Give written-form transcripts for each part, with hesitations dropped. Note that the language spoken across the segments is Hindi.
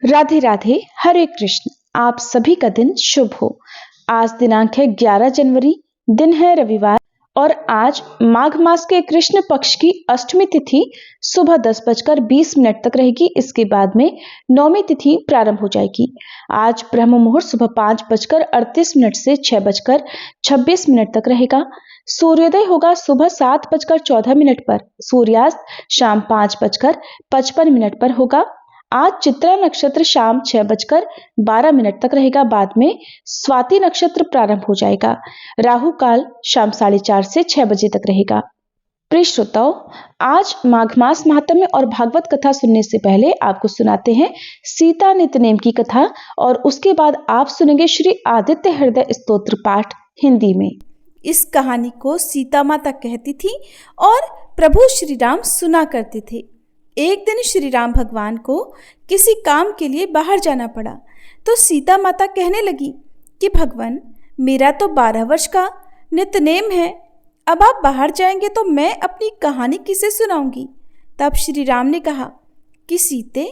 राधे राधे, हरे कृष्ण। आप सभी का दिन शुभ हो। आज दिनांक है 11 जनवरी, दिन है रविवार और आज माघ मास के कृष्ण पक्ष की अष्टमी तिथि सुबह 10:20 तक रहेगी। इसके बाद में नौमी तिथि प्रारंभ हो जाएगी। आज ब्रह्म मुहूर्त सुबह 5:38 से 6:26 तक रहेगा। सूर्योदय होगा सुबह 7:14 पर। सूर्यास्त शाम 5:55 पर होगा। आज चित्रा नक्षत्र शाम 6:12 तक रहेगा। बाद में स्वाति नक्षत्र प्रारंभ हो जाएगा। राहु काल शाम 4:30 से 6 बजे तक रहेगा। प्रिय श्रोताओं, आज माघ मास महात्म्य और भागवत कथा सुनने से पहले आपको सुनाते हैं सीता नित्यनेम की कथा और उसके बाद आप सुनेंगे श्री आदित्य हृदय स्तोत्र पाठ हिंदी में। इस कहानी को सीता माता कहती थी और प्रभु श्री राम सुना करते थे। एक दिन श्री राम भगवान को किसी काम के लिए बाहर जाना पड़ा तो सीता माता कहने लगी कि भगवान, मेरा तो 12 वर्ष का नित्यनेम है, अब आप बाहर जाएंगे तो मैं अपनी कहानी किसे सुनाऊंगी। तब श्री राम ने कहा कि सीते,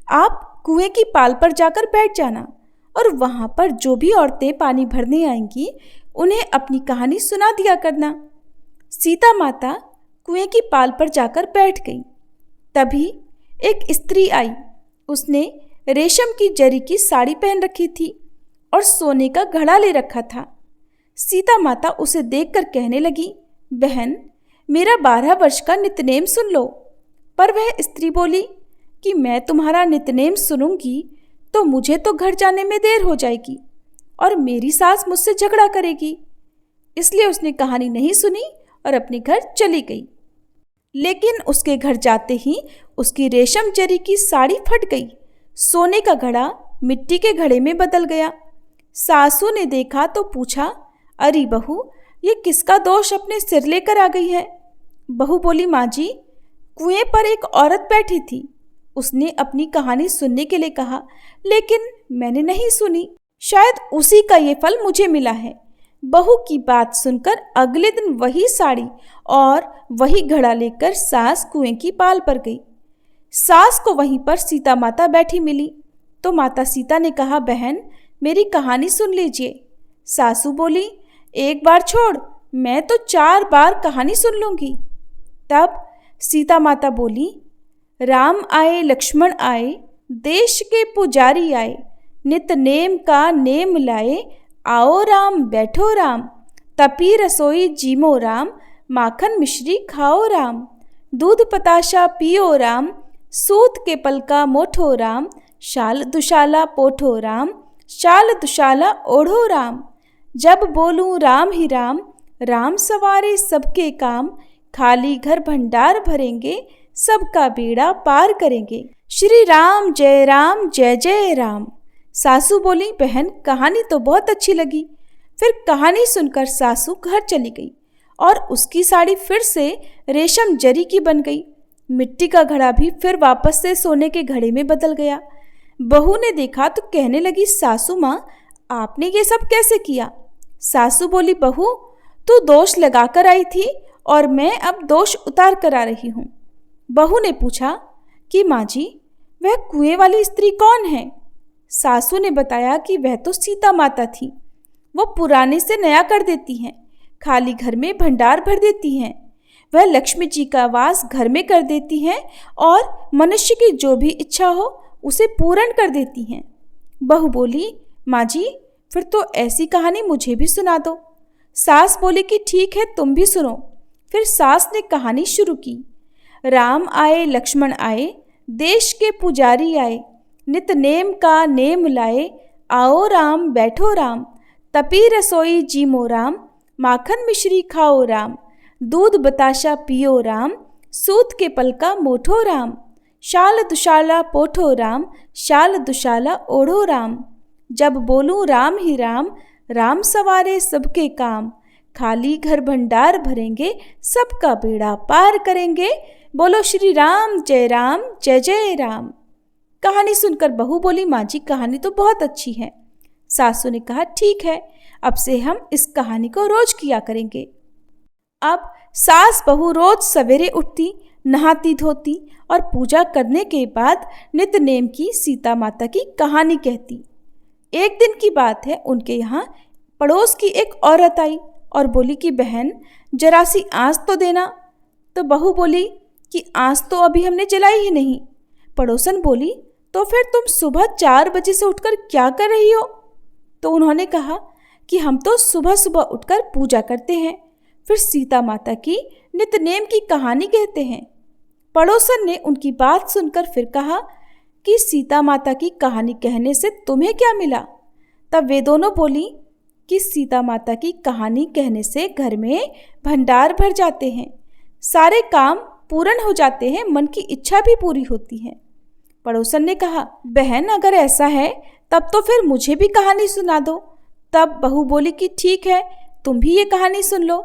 आप कुएं की पाल पर जाकर बैठ जाना और वहां पर जो भी औरतें पानी भरने आएंगी उन्हें अपनी कहानी सुना दिया करना। सीता माता कुएं की पाल पर जाकर बैठ गई। तभी एक स्त्री आई। उसने रेशम की जरी की साड़ी पहन रखी थी और सोने का घड़ा ले रखा था। सीता माता उसे देखकर कहने लगी, बहन, मेरा 12 वर्ष का नित्यनेम सुन लो। पर वह स्त्री बोली कि मैं तुम्हारा नित्यनेम सुनूंगी तो मुझे तो घर जाने में देर हो जाएगी और मेरी सास मुझसे झगड़ा करेगी। इसलिए उसने कहानी नहीं सुनी और अपने घर चली गई। लेकिन उसके घर जाते ही उसकी रेशम जरी की साड़ी फट गई। सोने का घड़ा मिट्टी के घड़े में बदल गया। सासू ने देखा तो पूछा, अरे बहू, ये किसका दोष अपने सिर लेकर आ गई है। बहू बोली, माँ जी, कुएं पर एक औरत बैठी थी। उसने अपनी कहानी सुनने के लिए कहा, लेकिन मैंने नहीं सुनी। शायद उसी का ये फल मुझे मिला है। बहू की बात सुनकर अगले दिन वही साड़ी और वही घड़ा लेकर सास कुएं की पाल पर गई। सास को वहीं पर सीता माता बैठी मिली तो माता सीता ने कहा, बहन, मेरी कहानी सुन लीजिए। सासू बोली, एक बार छोड़, मैं तो 4 बार कहानी सुन लूंगी। तब सीता माता बोली, राम आए लक्ष्मण आए, देश के पुजारी आए, नित नेम का नेम लाए, आओ राम बैठो राम, तपी रसोई जीमो राम, माखन मिश्री खाओ राम, दूध पताशा पियो राम, सूत के पलका मोठो राम, शाल दुशाला पोठो राम, शाल दुशाला ओढ़ो राम। जब बोलूं राम ही राम, राम सवारे सबके काम, खाली घर भंडार भरेंगे, सबका बेड़ा पार करेंगे। श्री राम जय जय राम। सासू बोली, बहन, कहानी तो बहुत अच्छी लगी। फिर कहानी सुनकर सासू घर चली गई और उसकी साड़ी फिर से रेशम जरी की बन गई। मिट्टी का घड़ा भी फिर वापस से सोने के घड़े में बदल गया। बहू ने देखा तो कहने लगी, सासू माँ, आपने ये सब कैसे किया। सासू बोली, बहू, तू दोष लगा कर आई थी और मैं अब दोष उतार कर आ रही हूँ। बहू ने पूछा कि माँ जी, वह कुएं वाली स्त्री कौन है। सासू ने बताया कि वह तो सीता माता थी। वो पुराने से नया कर देती हैं, खाली घर में भंडार भर देती हैं। वह लक्ष्मी जी का वास घर में कर देती हैं और मनुष्य की जो भी इच्छा हो उसे पूर्ण कर देती हैं। बहू बोली, माँ जी, फिर तो ऐसी कहानी मुझे भी सुना दो। सास बोली कि ठीक है, तुम भी सुनो। फिर सास ने कहानी शुरू की। राम आए लक्ष्मण आए, देश के पुजारी आए, नित नेम का नेम लाए, आओ राम बैठो राम, तपी रसोई जीमो राम, माखन मिश्री खाओ राम, दूध बताशा पियो राम, सूत के पलका मोठो राम, शाल दुशाला पोठो राम, शाल दुशाला ओढ़ो राम। जब बोलूं राम ही राम, राम सवारे सबके काम, खाली घर भंडार भरेंगे, सबका बेड़ा पार करेंगे। बोलो श्री राम जय जय राम। कहानी सुनकर बहू बोली, माँ जी, कहानी तो बहुत अच्छी है। सासू ने कहा, ठीक है, अब से हम इस कहानी को रोज किया करेंगे। अब सास बहू रोज सवेरे उठती, नहाती धोती और पूजा करने के बाद नित्य नेम की सीता माता की कहानी कहती। एक दिन की बात है, उनके यहाँ पड़ोस की एक औरत आई और बोली कि बहन जरा सी आँच तो देना। तो बहू बोली कि आँच तो अभी हमने जलाई ही नहीं। पड़ोसन बोली तो फिर तुम सुबह 4 बजे से उठकर क्या कर रही हो? तो उन्होंने कहा कि हम तो सुबह सुबह उठकर पूजा करते हैं, फिर सीता माता की नित्य नेम की कहानी कहते हैं। पड़ोसन ने उनकी बात सुनकर फिर कहा कि सीता माता की कहानी कहने से तुम्हें क्या मिला? तब वे दोनों बोली कि सीता माता की कहानी कहने से घर में भंडार भर जाते हैं, सारे काम पूर्ण हो जाते हैं, मन की इच्छा भी पूरी होती है। पड़ोसन ने कहा बहन अगर ऐसा है तब तो फिर मुझे भी कहानी सुना दो। तब बहू बोली कि ठीक है, तुम भी ये कहानी सुन लो।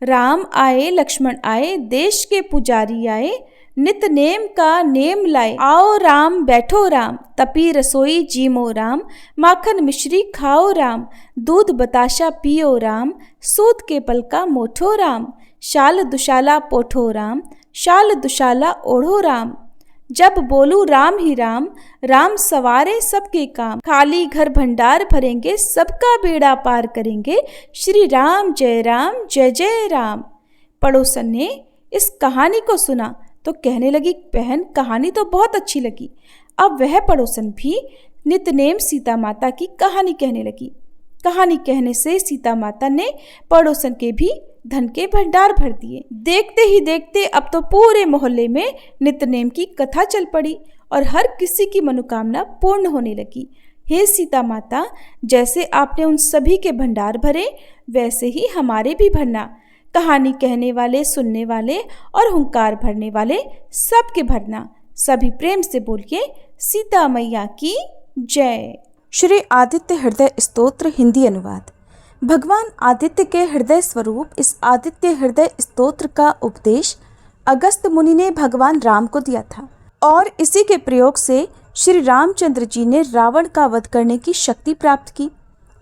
राम आए लक्ष्मण आए, देश के पुजारी आए, नित नेम का नेम लाए। आओ राम बैठो राम, तपी रसोई जीमो राम, माखन मिश्री खाओ राम, दूध बताशा पियो राम, सूत के पल का मोठो राम, शाल दुशाला पोठो राम, शाल दुशाला ओढ़ो राम। जब बोलू राम ही राम, राम सवारे सबके काम, खाली घर भंडार भरेंगे, सबका बेड़ा पार करेंगे, श्री राम जय जय राम। पड़ोसन ने इस कहानी को सुना तो कहने लगी बहन कहानी तो बहुत अच्छी लगी। अब वह पड़ोसन भी नित्य नेम सीता माता की कहानी कहने लगी। कहानी कहने से सीता माता ने पड़ोसन के भी धन के भंडार भर दिए। देखते ही देखते अब तो पूरे मोहल्ले में नित्य नेम की कथा चल पड़ी और हर किसी की मनोकामना पूर्ण होने लगी। हे सीता माता, जैसे आपने उन सभी के भंडार भरे वैसे ही हमारे भी भरना। कहानी कहने वाले, सुनने वाले और हुंकार भरने वाले सबके भरना। सभी प्रेम से बोलिए सीता मैया की जय। श्री आदित्य हृदय स्तोत्र हिंदी अनुवाद। भगवान आदित्य के हृदय स्वरूप इस आदित्य हृदय स्तोत्र का उपदेश अगस्त्य मुनि ने भगवान राम को दिया था और इसी के प्रयोग से श्री रामचंद्र जी ने रावण का वध करने की शक्ति प्राप्त की।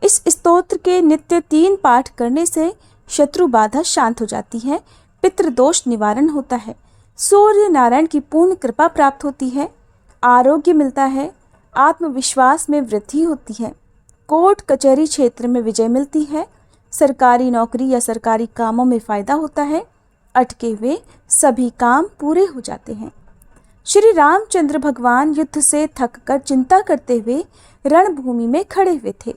इस स्तोत्र के नित्य 3 पाठ करने से शत्रु बाधा शांत हो जाती है, पितृदोष निवारण होता है, सूर्य नारायण की पूर्ण कृपा प्राप्त होती है, आरोग्य मिलता है, आत्मविश्वास में वृद्धि होती है, कोर्ट कचहरी क्षेत्र में विजय मिलती है, सरकारी नौकरी या सरकारी कामों में फायदा होता है, अटके हुए सभी काम पूरे हो जाते हैं। श्री रामचंद्र भगवान युद्ध से थककर चिंता करते हुए रणभूमि में खड़े हुए थे।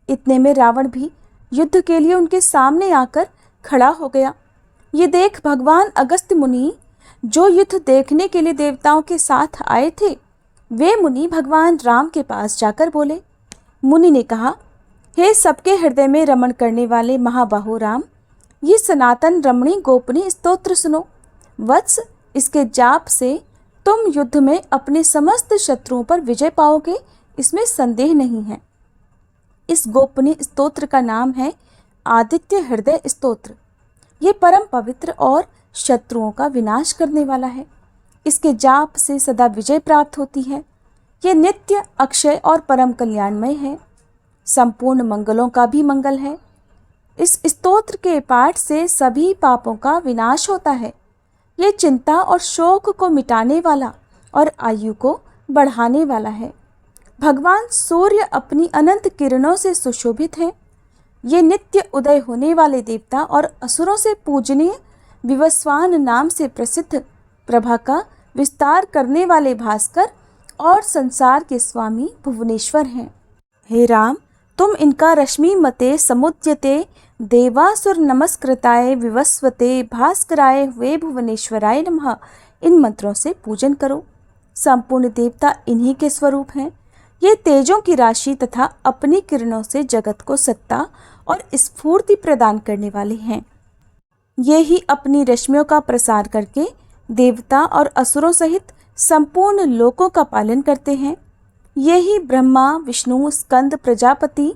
इतने में रावण भी युद्ध के लिए उनके सामने आकर खड़ा हो गया। ये देख भगवान अगस्त्य मुनि, जो युद्ध देखने के लिए देवताओं के साथ आए थे, वे मुनि भगवान राम के पास जाकर बोले। मुनि ने कहा, हे सबके हृदय में रमण करने वाले महाबाहो राम, ये सनातन रमणी गोपनीय स्तोत्र सुनो। वत्स, इसके जाप से तुम युद्ध में अपने समस्त शत्रुओं पर विजय पाओगे, इसमें संदेह नहीं है। इस गोपनीय स्तोत्र का नाम है आदित्य हृदय स्तोत्र। ये परम पवित्र और शत्रुओं का विनाश करने वाला है। इसके जाप से सदा विजय प्राप्त होती है। ये नित्य, अक्षय और परम कल्याणमय है। संपूर्ण मंगलों का भी मंगल है। इस स्तोत्र के पाठ से सभी पापों का विनाश होता है। ये चिंता और शोक को मिटाने वाला और आयु को बढ़ाने वाला है। भगवान सूर्य अपनी अनंत किरणों से सुशोभित है। ये नित्य उदय होने वाले देवता और असुरों से पूजनीय विवस्वान नाम से प्रसिद्ध प्रभा का विस्तार करने वाले भास्कर और संसार के स्वामी भुवनेश्वर हैं। हे राम, तुम इनका रश्मि मते समुद्यते देवासुर नमस्कृताय विवस्वते भास्कराय वे भुवनेश्वराय नमः, इन मंत्रों से पूजन करो। संपूर्ण देवता इन्हीं के स्वरूप हैं। ये तेजों की राशि तथा अपनी किरणों से जगत को सत्ता और स्फूर्ति प्रदान करने वाले हैं। ये ही अपनी रश्मियों का प्रसार करके देवता और असुरों सहित संपूर्ण लोकों का पालन करते हैं। ये ही ब्रह्मा, विष्णु, स्कंद, प्रजापति,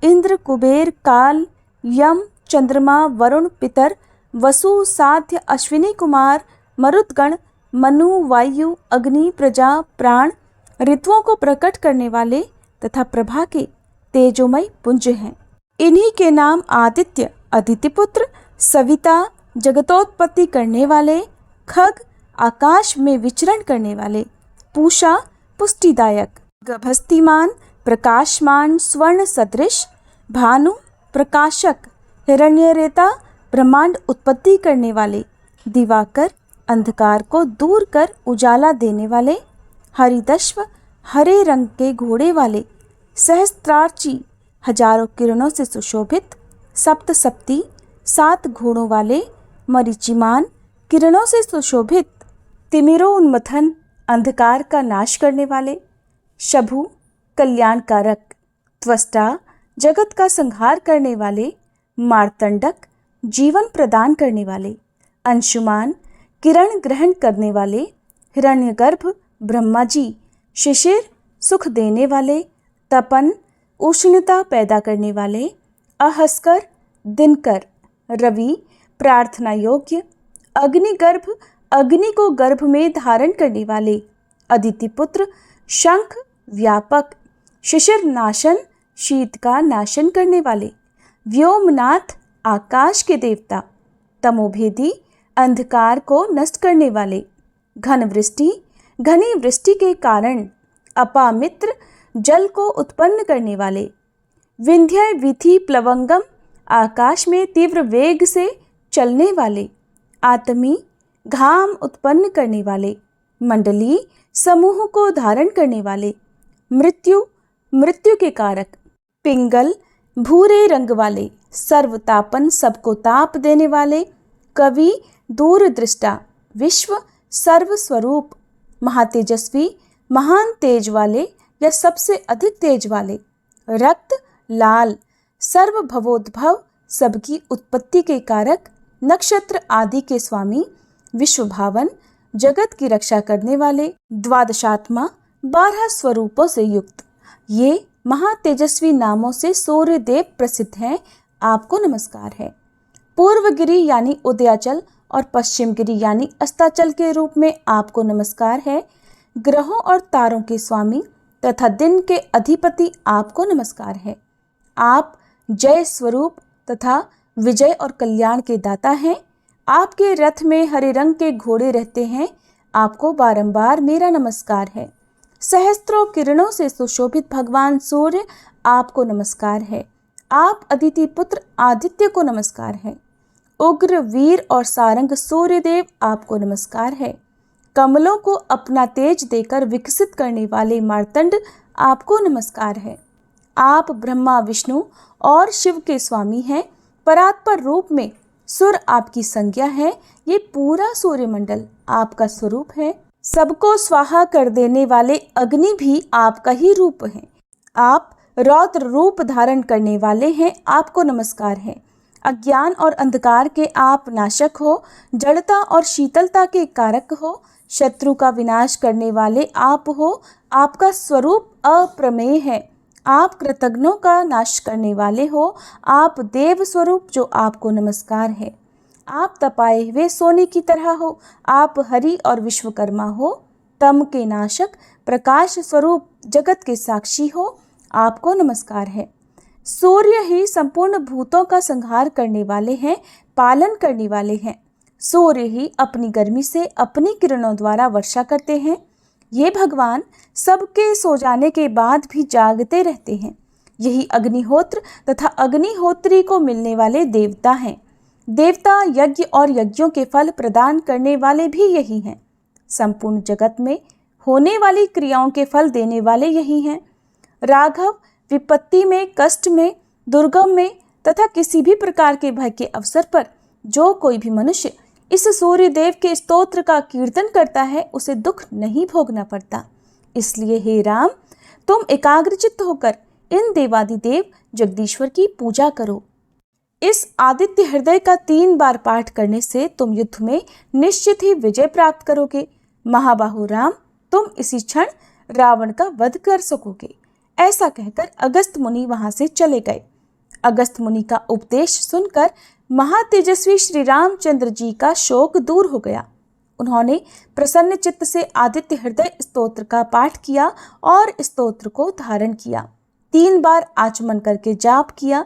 इंद्र, कुबेर, काल, यम, चंद्रमा, वरुण, पितर, वसु, साध्य, अश्विनी कुमार, मरुदगण, मनु, वायु, अग्नि, प्रजा, प्राण, ऋतुओं को प्रकट करने वाले तथा प्रभा के तेजोमय पुंज हैं। इन्हीं के नाम आदित्य, अदितिपुत्र, सविता, जगतोत्पत्ति करने वाले, खग, आकाश में विचरण करने वाले, पूषा पुष्टिदायक, गभस्तिमान प्रकाशमान स्वर्ण सदृश, भानु प्रकाशक, हिरण्यरेता ब्रह्मांड उत्पत्ति करने वाले, दिवाकर अंधकार को दूर कर उजाला देने वाले, हरिदश्व हरे रंग के घोड़े वाले, सहस्त्रार्ची हजारों किरणों से सुशोभित, सप्तसप्ती 7 घोड़ों वाले, मरीचिमान किरणों से सुशोभित, तिमिरोन्मथन अंधकार का नाश करने वाले, शभु कल्याणकारक, त्वष्टा जगत का संहार करने वाले, मार्तंडक जीवन प्रदान करने वाले, अंशुमान किरण ग्रहण करने वाले, हिरण्यगर्भ ब्रह्मा जी, शिशिर सुख देने वाले, तपन उष्णता पैदा करने वाले, अहस्कर दिनकर, रवि प्रार्थना योग्य, अग्निगर्भ अग्नि को गर्भ में धारण करने वाले, अदिति पुत्र शंख व्यापक, शिशिर नाशन शीत का नाशन करने वाले, व्योमनाथ आकाश के देवता, तमोभेदी अंधकार को नष्ट करने वाले, घन वृष्टि घनी वृष्टि के कारण अपामित्र जल को उत्पन्न करने वाले, विंध्य विधि प्लवंगम आकाश में तीव्र वेग से चलने वाले, आत्मी घाम उत्पन्न करने वाले, मंडली समूह को धारण करने वाले, मृत्यु के कारक, पिंगल भूरे रंग वाले, सर्वतापन सबको ताप देने वाले, कवि दूरदृष्टा, विश्व सर्वस्वरूप, महातेजस्वी महान तेज वाले या सबसे अधिक तेज वाले, रक्त लाल सर्वभवोद्भव सबकी उत्पत्ति के कारक, नक्षत्र आदि के स्वामी, विश्वभावन जगत की रक्षा करने वाले, द्वादशात्मा 12 स्वरूपों से युक्त, ये महातेजस्वी नामों से सूर्य देव प्रसिद्ध हैं। आपको नमस्कार है। पूर्वगिरी यानी उदयाचल और पश्चिम गिरी यानी अस्ताचल के रूप में आपको नमस्कार है। ग्रहों और तारों के स्वामी तथा दिन के अधिपति आपको नमस्कार है। आप जय स्वरूप तथा विजय और कल्याण के दाता हैं। आपके रथ में हरे रंग के घोड़े रहते हैं। आपको बारंबार मेरा नमस्कार है। सहस्त्रों किरणों से सुशोभित भगवान सूर्य आपको नमस्कार है। आप अदिति पुत्र आदित्य को नमस्कार है। उग्र वीर और सारंग सूर्यदेव आपको नमस्कार है। कमलों को अपना तेज देकर विकसित करने वाले मार्तंड आपको नमस्कार है। आप ब्रह्मा विष्णु और शिव के स्वामी हैं। परात्पर रूप में सुर आपकी संज्ञा है। ये पूरा सूर्यमंडल आपका स्वरूप है। सबको स्वाहा कर देने वाले अग्नि भी आपका ही रूप है। आप रौद्र रूप धारण करने वाले हैं। आपको नमस्कार है। अज्ञान और अंधकार के आप नाशक हो। जड़ता और शीतलता के कारक हो। शत्रु का विनाश करने वाले आप हो। आपका स्वरूप अप्रमेय है। आप कृतघ्नों का नाश करने वाले हो। आप देव स्वरूप जो आपको नमस्कार है। आप तपाए हुए सोने की तरह हो। आप हरि और विश्वकर्मा हो। तम के नाशक प्रकाश स्वरूप जगत के साक्षी हो। आपको नमस्कार है। सूर्य ही संपूर्ण भूतों का संहार करने वाले हैं, पालन करने वाले हैं। सूर्य ही अपनी गर्मी से अपनी किरणों द्वारा वर्षा करते हैं। ये भगवान सबके सो जाने के बाद भी जागते रहते हैं। यही अग्निहोत्र तथा अग्निहोत्री को मिलने वाले देवता हैं। देवता यज्ञ और यज्ञों के फल प्रदान करने वाले भी यही हैं। संपूर्ण जगत में होने वाली क्रियाओं के फल देने वाले यही हैं। राघव विपत्ति में, कष्ट में, दुर्गम में तथा किसी भी प्रकार के भय के अवसर पर जो कोई भी मनुष्य इस सूर्य देव के स्तोत्र का कीर्तन करता है उसे दुख नहीं भोगना पड़ता। इसलिए हे राम, तुम एकाग्रचित्त होकर इन देवादिदेव जगदीश्वर की पूजा करो। इस आदित्य हृदय का 3 बार पाठ करने से तुम युद्ध में निश्चित ही विजय प्राप्त करोगे। महाबाहु राम, तुम इसी क्षण रावण का वध कर सकोगे। ऐसा कहकर अगस्त मुनि वहां से चले गए। अगस्त मुनि का उपदेश सुनकर महातेजस्वी श्री रामचंद्र जी का शोक दूर हो गया। उन्होंने प्रसन्न चित्त से आदित्य हृदय स्तोत्र का पाठ किया और स्तोत्र को धारण किया। 3 बार आचमन करके जाप किया।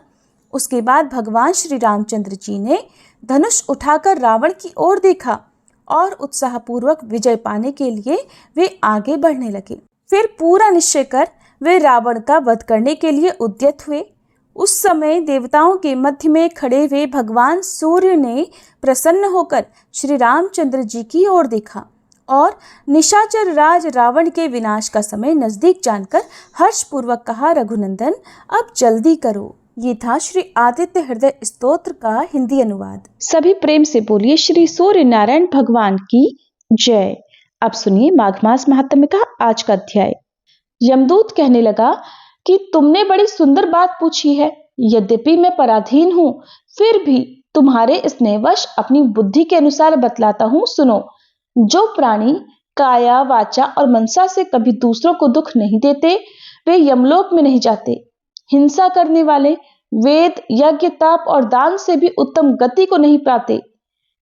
उसके बाद भगवान श्री रामचंद्र जी ने धनुष उठाकर रावण की ओर देखा और उत्साहपूर्वक विजय पाने के लिए वे आगे बढ़ने लगे। फिर पूरा निश्चय कर वे रावण का वध करने के लिए उद्यत हुए। उस समय देवताओं के मध्य में खड़े हुए भगवान सूर्य ने प्रसन्न होकर श्री रामचंद्र जी की ओर देखा और निशाचर राज रावण के विनाश का समय नजदीक जानकर हर्षपूर्वक कहा, रघुनंदन अब जल्दी करो। ये था श्री आदित्य हृदय स्तोत्र का हिंदी अनुवाद। सभी प्रेम से बोलिए श्री सूर्य नारायण भगवान की जय। अब सुनिए माघ मास महात्म्य का आज का अध्याय। यमदूत कहने लगा कि तुमने बड़ी सुंदर बात पूछी है। यद्यपि मैं पराधीन हूँ, फिर भी तुम्हारे स्नेहवश अपनी बुद्धि के अनुसार बतलाता हूँ, सुनो। जो प्राणी काया, वाचा और मनसा से कभी दूसरों को दुख नहीं देते, वे यमलोक में नहीं जाते। हिंसा करने वाले वेद, यज्ञ, तप और दान से भी उत्तम गति को नहीं पाते।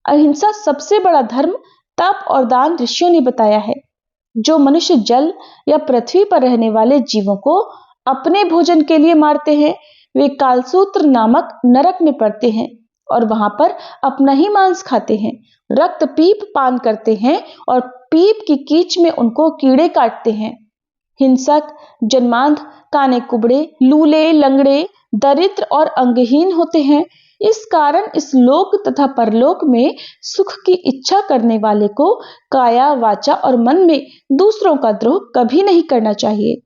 अहिंसा सबसे बड़ा धर्म तप और दान ऋषियों ने बताया है। जो मनुष्य जल या पृथ्वी पर रहने वाले जीवों को अपने भोजन के लिए मारते हैं, वे कालसूत्र नामक नरक में पड़ते हैं और वहां पर अपना ही मांस खाते हैं। रक्त पीप पान करते हैं और पीप की कीच में उनको कीड़े काटते हैं। हिंसक, जन्मांध, काने कुबड़े, लूले, लंगड़े, दरिद्र और अंगहीन होते हैं। इस कारण इस लोक तथा परलोक में सुख की इच्छा करने वाले को काया, वाचा और मन में दूसरों का द्रोह कभी नहीं करना चाहिए।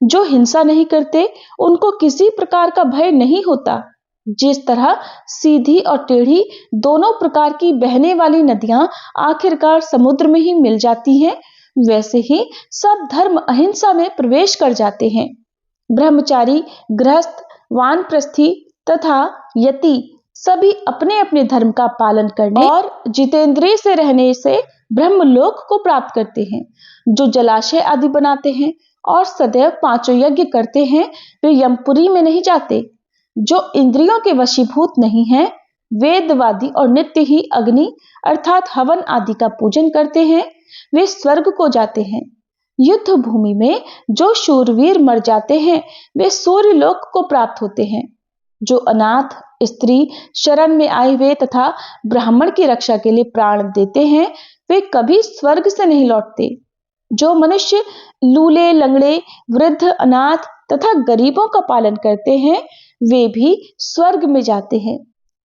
जो हिंसा नहीं करते, उनको किसी प्रकार का भय नहीं होता। जिस तरह सीधी और टेढ़ी दोनों प्रकार की बहने वाली नदियां आखिरकार समुद्र में ही मिल जाती हैं, वैसे ही सब धर्म अहिंसा में प्रवेश कर जाते हैं। ब्रह्मचारी, गृहस्थ, वानप्रस्थी तथा यति सभी अपने अपने धर्म का पालन करने और जितेंद्रिय से रहने से ब्रह्मलोक को प्राप्त करते हैं। जो जलाशय आदि बनाते हैं और सदैव पांचों यज्ञ करते हैं, वे यमपुरी में नहीं जाते। जो इंद्रियों के वशीभूत नहीं है, वेदवादी और नित्य ही अग्नि अर्थात हवन आदि का पूजन करते हैं, वे स्वर्ग को जाते हैं। युद्ध भूमि में जो शूरवीर मर जाते हैं, वे सूर्य लोक को प्राप्त होते हैं। जो अनाथ, स्त्री, शरण में आए हुए तथा ब्राह्मण की रक्षा के लिए प्राण देते हैं, वे कभी स्वर्ग से नहीं लौटते। जो मनुष्य लूले, लंगड़े, वृद्ध, अनाथ तथा गरीबों का पालन करते हैं, वे भी स्वर्ग में जाते हैं।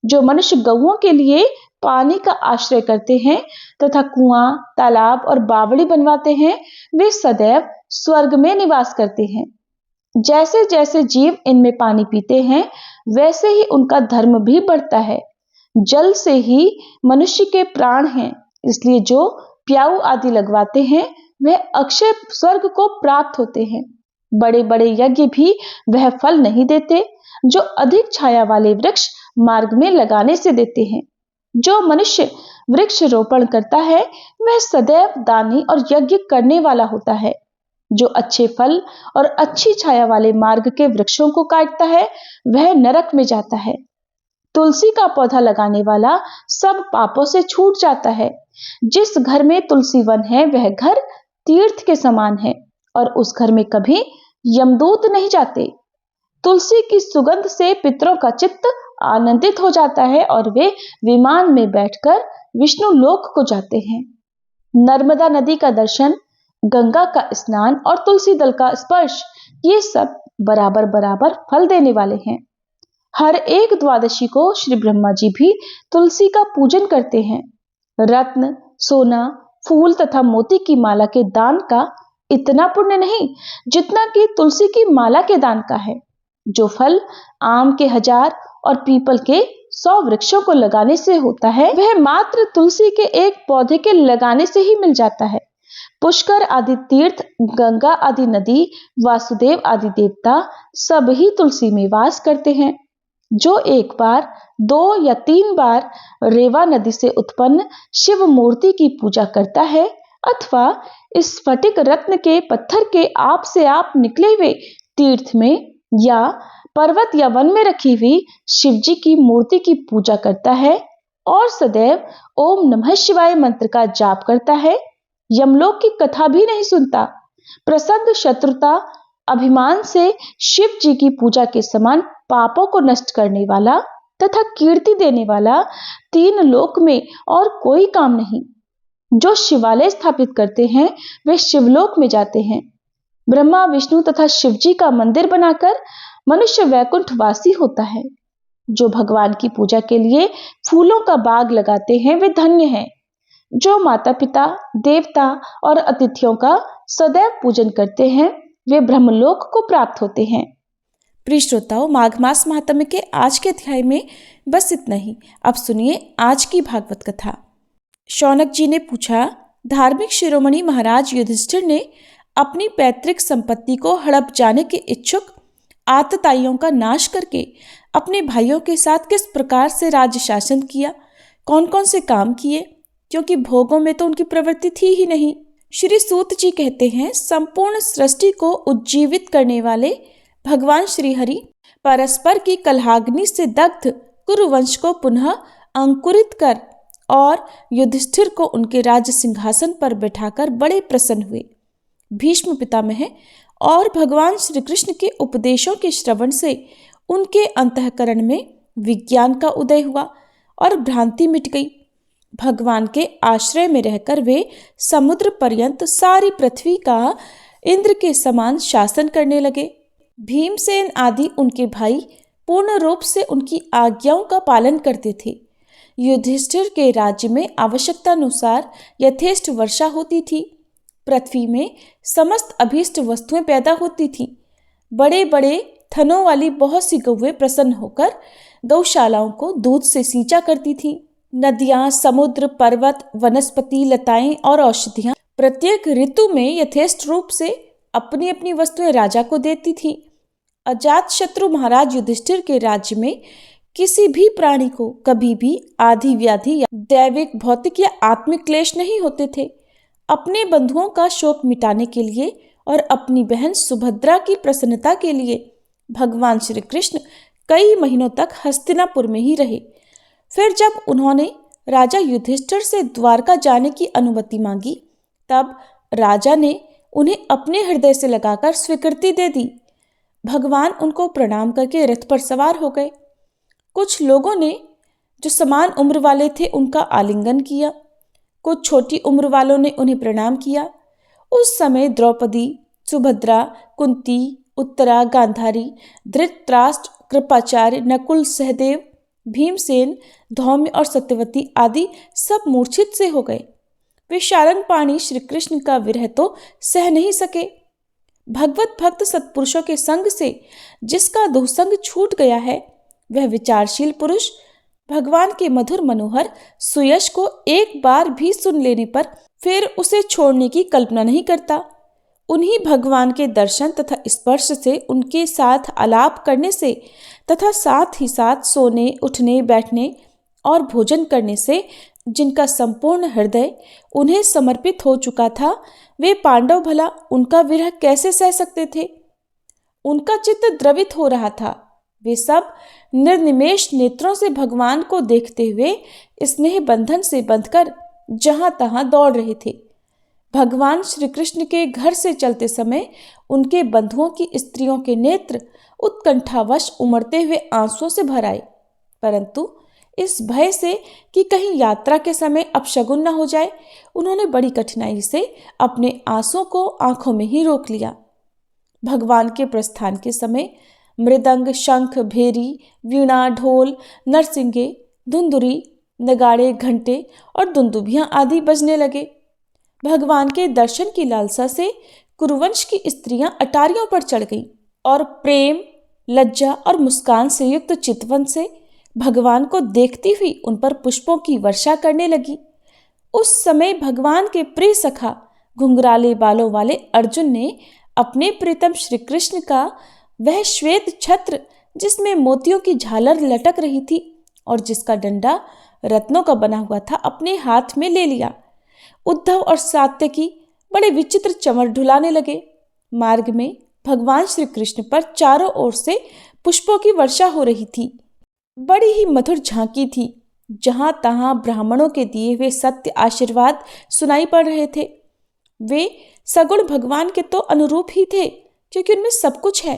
जो मनुष्य गौओं के लिए पानी का आश्रय करते हैं तथा कुआं, तालाब और बावड़ी बनवाते हैं, वे सदैव स्वर्ग में निवास करते हैं। जैसे जैसे जीव इनमें पानी पीते हैं, वैसे ही उनका धर्म भी बढ़ता है। जल से ही मनुष्य के प्राण हैं, इसलिए जो प्याऊ आदि लगवाते हैं, वह अक्षय स्वर्ग को प्राप्त होते हैं। बड़े बड़े यज्ञ भी वह फल नहीं देते, जो अधिक छाया वाले वृक्ष मार्ग में लगाने से देते हैं। जो मनुष्य वृक्ष रोपण करता है, वह सदैव दानी और यज्ञ करने वाला होता है। जो अच्छे फल और अच्छी छाया वाले मार्ग के वृक्षों को काटता है, वह नरक में जाता है। तुलसी का पौधा लगाने वाला सब पापों से छूट जाता है। जिस घर में तुलसी वन है, वह घर तीर्थ के समान है और उस घर में कभी यमदूत नहीं जाते। तुलसी की सुगंध से पितरों का चित्त आनंदित हो जाता है और वे विमान में बैठकर विष्णु लोक को जाते हैं। नर्मदा नदी का दर्शन, गंगा का स्नान और तुलसी दल का स्पर्श, ये सब बराबर बराबर फल देने वाले हैं। हर एक द्वादशी को श्री ब्रह्मा जी भी तुलसी का पूजन करते हैं। रत्न, सोना, फूल तथा मोती की माला के दान का इतना पुण्य नहीं जितना कि तुलसी की माला के दान का है। जो फल आम के 1000 और पीपल के 100 वृक्षों को लगाने से होता है, वह मात्र तुलसी के एक पौधे के लगाने से ही मिल जाता है। पुष्कर आदि तीर्थ, गंगा आदि नदी, वासुदेव आदि देवता सब ही तुलसी में वास करते हैं। जो एक बार, 2 या 3 बार रेवा नदी से उत्पन्न शिव मूर्ति की पूजा करता है अथवा इस स्फटिक रत्न के पत्थर के आप से आप निकले हुए तीर्थ में या पर्वत या वन में रखी हुई शिव जी की मूर्ति की पूजा करता है और सदैव ओम नमः शिवाय मंत्र का जाप करता है, यमलोक की कथा भी नहीं सुनता, प्रसंग शत्रुता अभिमान से शिव जी की पूजा के समान पापों को नष्ट करने वाला तथा कीर्ति देने वाला 3 लोक में और कोई काम नहीं। जो शिवालय स्थापित करते हैं वे शिवलोक में जाते हैं। ब्रह्मा, विष्णु तथा शिव जी का मंदिर बनाकर मनुष्य वैकुंठ वासी होता है। जो भगवान की पूजा के लिए फूलों का बाग लगाते हैं वे धन्य हैं। जो माता पिता, देवता और अतिथियों का सदैव पूजन करते हैं वे ब्रह्मलोक को प्राप्त होते हैं। प्रिय श्रोताओं, माघ मास महात्म्य के आज के अध्याय में बस इतना ही। अब सुनिए आज की भागवत कथा। शौनक जी ने पूछा, धार्मिक शिरोमणि महाराज युधिष्ठिर ने अपनी पैतृक संपत्ति को हड़प जाने के इच्छुक आतताइयों का नाश करके अपने भाइयों के साथ किस प्रकार से राज्य शासन किया, कौन कौन से काम किए, क्योंकि भोगों में तो उनकी प्रवृत्ति थी ही नहीं। श्री सूत जी कहते हैं, संपूर्ण सृष्टि को उज्जीवित करने वाले भगवान श्री हरि परस्पर की कलहाग्नि से दग्ध कुरुवंश को पुनः अंकुरित कर और युधिष्ठिर को उनके राज्य सिंहासन पर बैठाकर बड़े प्रसन्न हुए। भीष्म पितामह और भगवान श्री कृष्ण के उपदेशों के श्रवण से उनके अंतःकरण में विज्ञान का उदय हुआ और भ्रांति मिट गई। भगवान के आश्रय में रहकर वे समुद्र पर्यंत सारी पृथ्वी का इंद्र के समान शासन करने लगे। भीमसेन आदि उनके भाई पूर्ण रूप से उनकी आज्ञाओं का पालन करते थे। युधिष्ठिर के राज्य में आवश्यकतानुसार यथेष्ट वर्षा होती थी। पृथ्वी में समस्त अभीष्ट वस्तुएं पैदा होती थीं। बड़े बड़े थनों वाली बहुत सी गौएं प्रसन्न होकर गौशालाओं को दूध से सींचा करती थीं। नदियां, समुद्र, पर्वत, वनस्पति, लताएं और औषधियां प्रत्येक ऋतु में यथेष्ट रूप से अपनी अपनी वस्तुएं राजा को देती थीं। अजात शत्रु महाराज युधिष्ठिर के राज्य में किसी भी प्राणी को कभी भी आदि व्याधि या दैविक, भौतिक या आत्मिक क्लेश नहीं होते थे। अपने बंधुओं का शोक मिटाने के लिए और अपनी बहन सुभद्रा की प्रसन्नता के लिए भगवान श्री कृष्ण कई महीनों तक हस्तिनापुर में ही रहे। फिर जब उन्होंने राजा युधिष्ठिर से द्वारका जाने की अनुमति मांगी, तब राजा ने उन्हें अपने हृदय से लगाकर स्वीकृति दे दी। भगवान उनको प्रणाम करके रथ पर सवार हो गए। कुछ लोगों ने जो समान उम्र वाले थे उनका आलिंगन किया, कुछ छोटी उम्र वालों ने उन्हें प्रणाम किया। उस समय द्रौपदी, सुभद्रा, कुंती, उत्तरा, गांधारी, धृतराष्ट्र, कृपाचार्य, नकुल, सहदेव, भीमसेन, धौम्य और सत्यवती आदि सब मूर्छित से हो गए। वे शारंगपाणी श्री कृष्ण का विरह तो सह नहीं सके। भगवत भक्त सत्पुरुषों के संग से जिसका दुसंग छूट गया है, वह विचारशील पुरुष भगवान के मधुर मनोहर सुयश को एक बार भी सुन लेने पर फिर उसे छोड़ने की कल्पना नहीं करता। उन्हीं भगवान के दर्शन तथा स्पर्श से, उनके साथ आलाप करने से तथा साथ ही साथ सोने, उठने, बैठने और भोजन करने से जिनका संपूर्ण हृदय उन्हें समर्पित हो चुका था, वे पांडव भला उनका विरह कैसे सह सकते थे। उनका चित्त द्रवित हो रहा था। वे सब निर्निमेष नेत्रों से भगवान को देखते हुए स्नेह बंधन से बंधकर जहां तहां दौड़ रहे थे। भगवान श्री कृष्ण के घर से चलते समय उनके बंधुओं की स्त्रियों के नेत्र उत्कंठावश उमड़ते हुए आंसुओं से भर आए, परंतु इस भय से कि कहीं यात्रा के समय अपशगुन न हो जाए, उन्होंने बड़ी कठिनाई से अपने आंसुओं को आंखों में ही रोक लिया। भगवान के प्रस्थान के समय मृदंग, शंख, भेरी, वीणा, ढोल, नरसिंगे, धुंधुरी, नगाड़े, घंटे और दुंदुभियां आदि बजने लगे। भगवान के दर्शन की लालसा से कुरुवंश की स्त्रियां अटारियों पर चढ़ गईं और प्रेम, लज्जा और मुस्कान से युक्त चितवन से भगवान को देखती हुई उन पर पुष्पों की वर्षा करने लगी। उस समय भगवान के प्रिय सखा घुंघराले बालों वाले अर्जुन ने अपने प्रीतम श्री कृष्ण का वह श्वेत छत्र, जिसमें मोतियों की झालर लटक रही थी और जिसका डंडा रत्नों का बना हुआ था, अपने हाथ में ले लिया। उद्धव और सात्यकी बड़े विचित्र चमर ढुलाने लगे। मार्ग में भगवान श्री कृष्ण पर चारों ओर से पुष्पों की वर्षा हो रही थी। बड़ी ही मधुर झांकी थी। जहां तहां ब्राह्मणों के दिए हुए सत्य आशीर्वाद सुनाई पड़ रहे थे। वे सगुण भगवान के तो अनुरूप ही थे, क्योंकि उनमें सब कुछ है,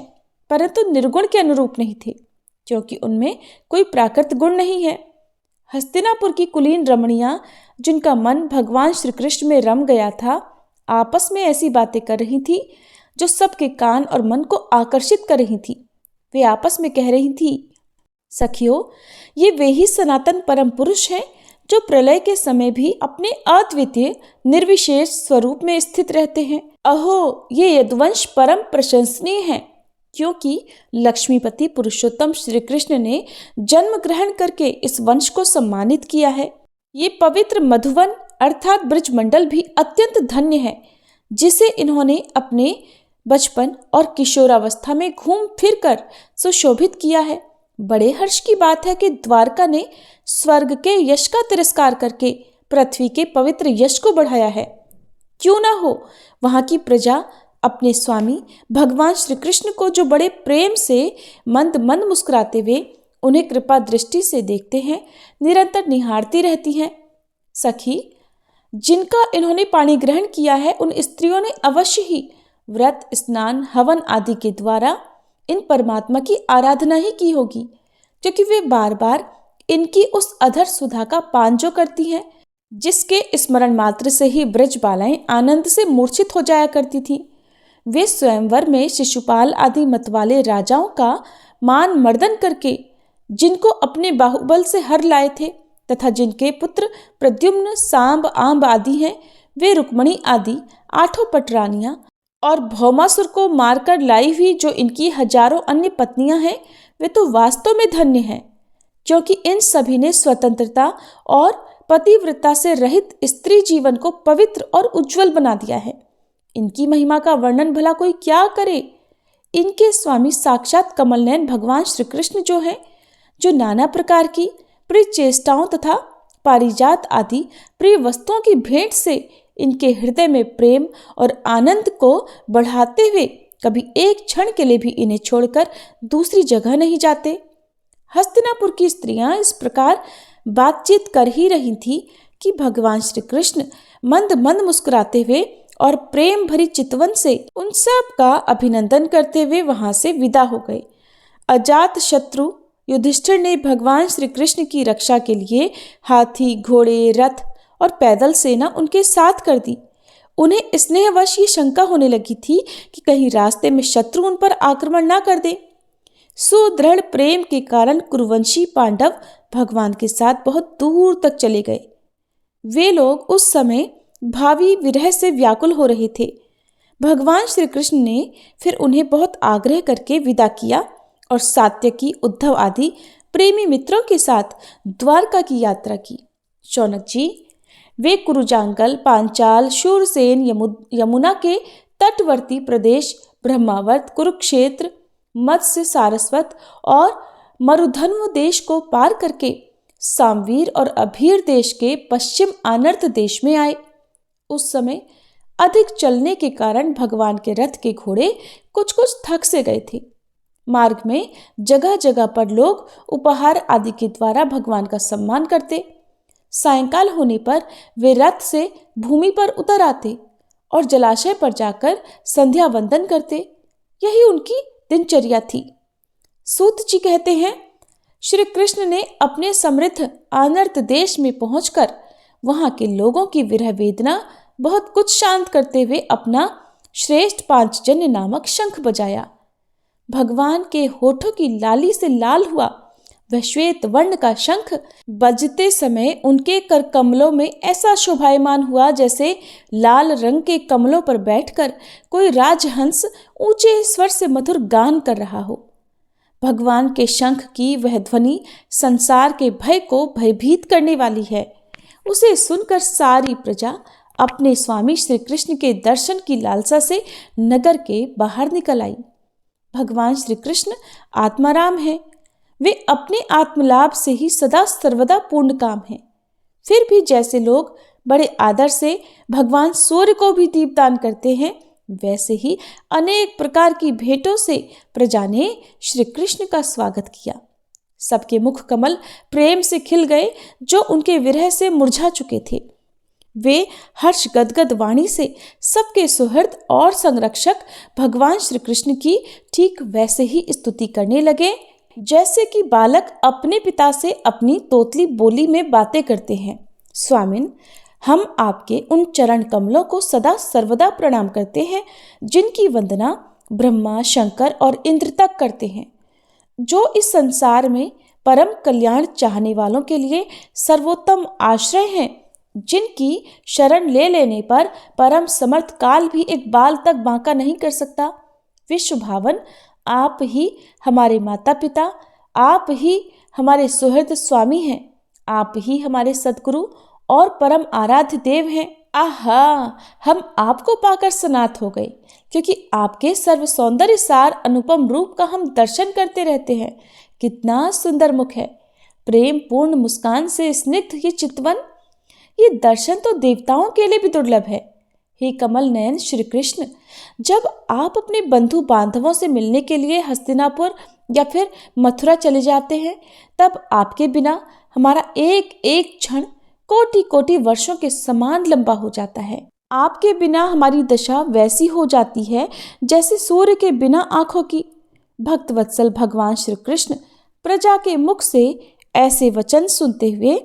परंतु निर्गुण के अनुरूप नहीं थे, क्योंकि उनमें कोई प्राकृत गुण नहीं है। हस्तिनापुर की कुलीन रमणियां, जिनका मन भगवान श्री कृष्ण में रम गया था, आपस में ऐसी बातें कर रही थी जो सबके कान और मन को आकर्षित कर रही थी। वे आपस में कह रही थी, सखियों, ये वे ही सनातन परम पुरुष हैं जो प्रलय के समय भी अपने अद्वितीय निर्विशेष स्वरूप में स्थित रहते हैं। अहो, ये यदुवंश परम प्रशंसनीय है, क्योंकि लक्ष्मीपति पुरुषोत्तम श्री कृष्ण ने जन्म ग्रहण करके इस वंश को सम्मानित किया है। ये पवित्र मधुवन अर्थात ब्रजमंडल भी अत्यंत धन्य है, जिसे इन्होंने अपने बचपन और किशोरावस्था में घूम फिर कर सुशोभित किया है। बड़े हर्ष की बात है कि द्वारका ने स्वर्ग के यश का तिरस्कार करके पृथ्वी के पवित्र यश को बढ़ाया है। क्यों ना हो, वहां की प्रजा अपने स्वामी भगवान श्री कृष्ण को, जो बड़े प्रेम से मंद मंद मुस्कुराते हुए उन्हें कृपा दृष्टि से देखते हैं, निरंतर निहारती रहती हैं। सखी, जिनका इन्होंने पाणी ग्रहण किया है, उन स्त्रियों ने अवश्य ही व्रत, स्नान, हवन आदि के द्वारा इन परमात्मा की आराधना ही की होगी, क्योंकि वे बार बार इनकी उस अधर सुधा का पान जो करती हैं, जिसके स्मरण मात्र से ही ब्रज बालाएं आनंद से मूर्छित हो जाया करती थीं। वे स्वयंवर में शिशुपाल आदि मतवाले राजाओं का मान मर्दन करके जिनको अपने बाहुबल से हर लाए थे, तथा जिनके पुत्र प्रद्युम्न, सांब, आंब आदि हैं, वे रुक्मणी आदि 8 पटरानियां और भौमासुर को मारकर लाई हुई जो इनकी हजारों अन्य पत्नियां हैं, वे तो वास्तव में धन्य हैं, क्योंकि इन सभी ने स्वतंत्रता और पतिव्रता से रहित स्त्री जीवन को पवित्र और उज्जवल बना दिया है। इनकी महिमा का वर्णन भला कोई क्या करे। इनके स्वामी साक्षात कमलनयन भगवान श्री कृष्ण जो हैं, जो नाना प्रकार की प्रिय चेष्टाओं तथा पारिजात आदि प्रिय वस्तुओं की भेंट से इनके हृदय में प्रेम और आनंद को बढ़ाते हुए कभी एक क्षण के लिए भी इन्हें छोड़कर दूसरी जगह नहीं जाते। हस्तिनापुर की स्त्रियां इस प्रकार बातचीत कर ही रही थी कि भगवान श्री कृष्ण मंद मंद मुस्कुराते हुए और प्रेम भरी चितवन से उन सब का अभिनंदन करते हुए वहां से विदा हो गए। अजात शत्रु युधिष्ठिर ने भगवान श्री कृष्ण की रक्षा के लिए हाथी, घोड़े, रथ और पैदल सेना उनके साथ कर दी। उन्हें स्नेहवश ये शंका होने लगी थी कि कहीं रास्ते में शत्रु उन पर आक्रमण ना कर दे। सुदृढ़ प्रेम के कारण कुरुवंशी पांडव भगवान के साथ बहुत दूर तक चले गए। वे लोग उस समय भावी विरह से व्याकुल हो रहे थे। भगवान श्री कृष्ण ने फिर उन्हें बहुत आग्रह करके विदा किया और सात्यकी, उद्धव आदि प्रेमी मित्रों के साथ द्वारका की यात्रा की। शौनक जी, वे कुरुजांगल, पांचाल, शूरसेन, यमुना के तटवर्ती प्रदेश, ब्रह्मावर्त, कुरुक्षेत्र, मत्स्य, सारस्वत और मरुधन्व देश को पार करके सामवीर और अभीर देश के पश्चिम आनर्त देश में आए। उस समय अधिक चलने के कारण भगवान के रथ के घोड़े कुछ कुछ थक से गए थे। मार्ग में जगह जगह पर लोग उपहार आदि के द्वारा भगवान का सम्मान करते। सायंकाल होने पर वे रथ से भूमि पर उतर आते और जलाशय पर जाकर संध्या वंदन करते। यही उनकी दिनचर्या थी। सूत जी कहते हैं, श्री कृष्ण ने अपने समृद्ध आनर्त देश में पहुंचकर वहां के लोगों की विरह वेदना बहुत कुछ शांत करते हुए अपना श्रेष्ठ पांचजन्य नामक शंख बजाया। भगवान के होठों की लाली से लाल हुआ वह श्वेत वर्ण का शंख बजते समय उनके कर कमलों में ऐसा शोभायमान हुआ जैसे लाल रंग के कमलों पर बैठकर कोई राजहंस ऊंचे स्वर से मधुर गान कर रहा हो। भगवान के शंख की वह ध्वनि संसार के भय को भयभीत करने वाली है। उसे सुनकर सारी प्रजा अपने स्वामी श्री कृष्ण के दर्शन की लालसा से नगर के बाहर निकल आई। भगवान श्री कृष्ण आत्माराम है। वे अपने आत्मलाभ से ही सदा सर्वदा पूर्ण काम हैं। फिर भी जैसे लोग बड़े आदर से भगवान सूर्य को भी दीपदान करते हैं, वैसे ही अनेक प्रकार की भेंटों से प्रजा ने श्री कृष्ण का स्वागत किया। सबके मुख कमल प्रेम से खिल गए जो उनके विरह से मुरझा चुके थे। वे हर्ष गदगद वाणी से सबके सुहृद और संरक्षक भगवान श्री कृष्ण की ठीक वैसे ही स्तुति करने लगे जैसे कि बालक अपने पिता से अपनी तोतली बोली में बातें करते हैं। स्वामिन, हम आपके उन चरण कमलों को सदा सर्वदा प्रणाम करते हैं जिनकी वंदना ब्रह्मा, शंकर और इंद्र तक करते हैं, जो इस संसार में परम कल्याण चाहने वालों के लिए सर्वोत्तम आश्रय हैं, जिनकी शरण ले लेने पर परम समर्थ काल भी एक बाल तक बांका नहीं कर सकता। विश्व भावन, आप ही हमारे माता पिता, आप ही हमारे सुहृद स्वामी हैं, आप ही हमारे सद्गुरु और परम आराध्य देव हैं। आहा, हम आपको पाकर सनाथ हो गए, क्योंकि आपके सर्व सौंदर्य सार अनुपम रूप का हम दर्शन करते रहते हैं। कितना सुंदर मुख है, प्रेम पूर्ण मुस्कान से स्निग्ध ये चितवन, ये दर्शन तो देवताओं के लिए भी दुर्लभ है। हे कमल नयन श्री कृष्ण, जब आप अपने बंधु बांधवों से मिलने के लिए हस्तिनापुर या फिर मथुरा चले जाते हैं, तब आपके बिना हमारा एक एक क्षण कोटि कोटि वर्षों के समान लंबा हो जाता है। आपके बिना हमारी दशा वैसी हो जाती है जैसे सूर्य के बिना आंखों की। भक्त वत्सल भगवान श्री कृष्ण प्रजा के मुख से ऐसे वचन सुनते हुए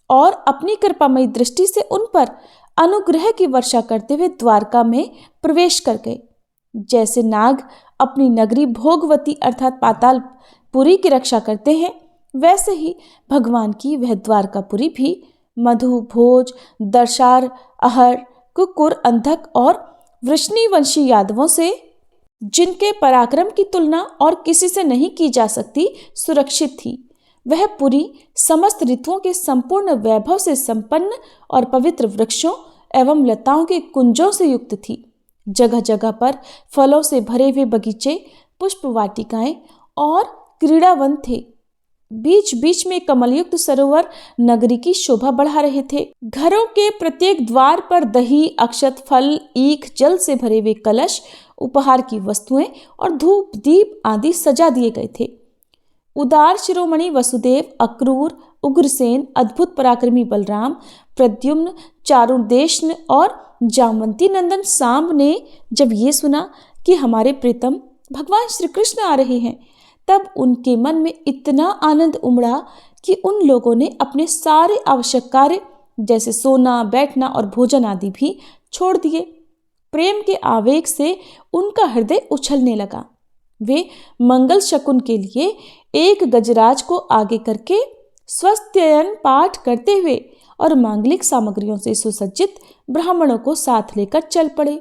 और अपनी कृपामयी दृष्टि से उन पर अनुग्रह की वर्षा करते हुए द्वारका में प्रवेश कर गए। जैसे नाग अपनी नगरी भोगवती अर्थात पातालपुरी की रक्षा करते हैं, वैसे ही भगवान की वह द्वारकापुरी भी मधु, भोज, दर्शार, अहर, कुकुर, अंधक और वृष्णिवंशी यादवों से, जिनके पराक्रम की तुलना और किसी से नहीं की जा सकती, सुरक्षित थी। वह पुरी समस्त ऋतुओं के संपूर्ण वैभव से संपन्न और पवित्र वृक्षों एवं लताओं के कुंजों से युक्त थी। जगह जगह पर फलों से भरे हुए बगीचे, पुष्प वाटिकाएं और क्रीड़ावन थे। बीच बीच में कमलयुक्त सरोवर नगरी की शोभा बढ़ा रहे थे। घरों के प्रत्येक द्वार पर दही, अक्षत, फल, ईख, जल से भरे हुए कलश, उपहार की वस्तुएं और धूप दीप आदि सजा दिए गए थे। उदार शिरोमणि वसुदेव, अक्रूर, उग्रसेन, अद्भुत पराक्रमी बलराम, प्रद्युम्न, चारुदेशन और जामवंती नंदन सांब ने जब ये सुना कि हमारे प्रीतम भगवान श्री कृष्ण आ रहे हैं, तब उनके मन में इतना आनंद उमड़ा कि उन लोगों ने अपने सारे आवश्यक कार्य जैसे सोना, बैठना और भोजन आदि भी छोड़ दिए। प्रेम के आवेग से उनका हृदय उछलने लगा। वे मंगल शकुन के लिए एक गजराज को आगे करके स्वस्त्ययन पाठ करते हुए और मांगलिक सामग्रियों से सुसज्जित ब्राह्मणों को साथ लेकर चल पड़े।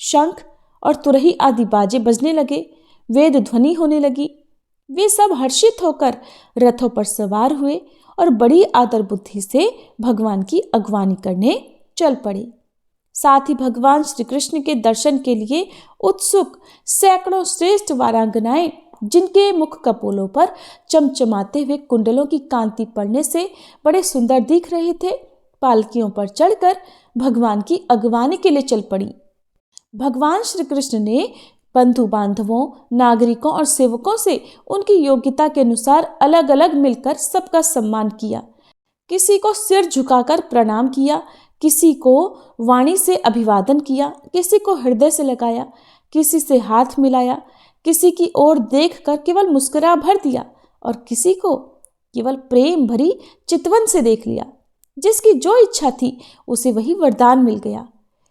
शंख और तुरही आदि बाजे बजने लगे, वेद ध्वनि होने लगी। वे सब हर्षित होकर रथों पर सवार हुए और बड़ी आदर बुद्धि से भगवान की अगवानी करने चल पड़े। साथ ही भगवान श्री कृष्ण के दर्शन के लिए उत्सुक सैकड़ों श्रेष्ठ वारांगनाएं, जिनके मुख कपोलों पर चमचमाते हुए कुंडलों की कांति पड़ने से बड़े सुंदर दिख रहे थे, पालकियों पर चढ़कर भगवान की अगवानी के लिए चल पड़ी। भगवान श्री कृष्ण ने बंधु बांधवों, नागरिकों और सेवकों से उनकी योग्यता के अनुसार अलग अलग मिलकर सबका सम्मान किया। किसी को सिर झुकाकर प्रणाम किया, किसी को वाणी से अभिवादन किया, किसी को हृदय से लगाया, किसी से हाथ मिलाया, किसी की ओर देखकर केवल मुस्कुरा भर दिया और किसी को केवल प्रेम भरी चितवन से देख लिया। जिसकी जो इच्छा थी उसे वही वरदान मिल गया।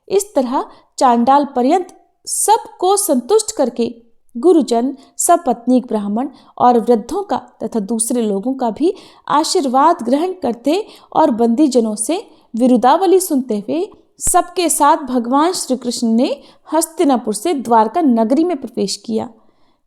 इस तरह चांडाल पर्यंत सबको संतुष्ट करके गुरुजन, सपत्नीक ब्राह्मण और वृद्धों का तथा दूसरे लोगों का भी आशीर्वाद ग्रहण करते और बंदीजनों से विरुदावली सुनते हुए सबके साथ भगवान श्री कृष्ण ने हस्तिनापुर से द्वारका नगरी में प्रवेश किया।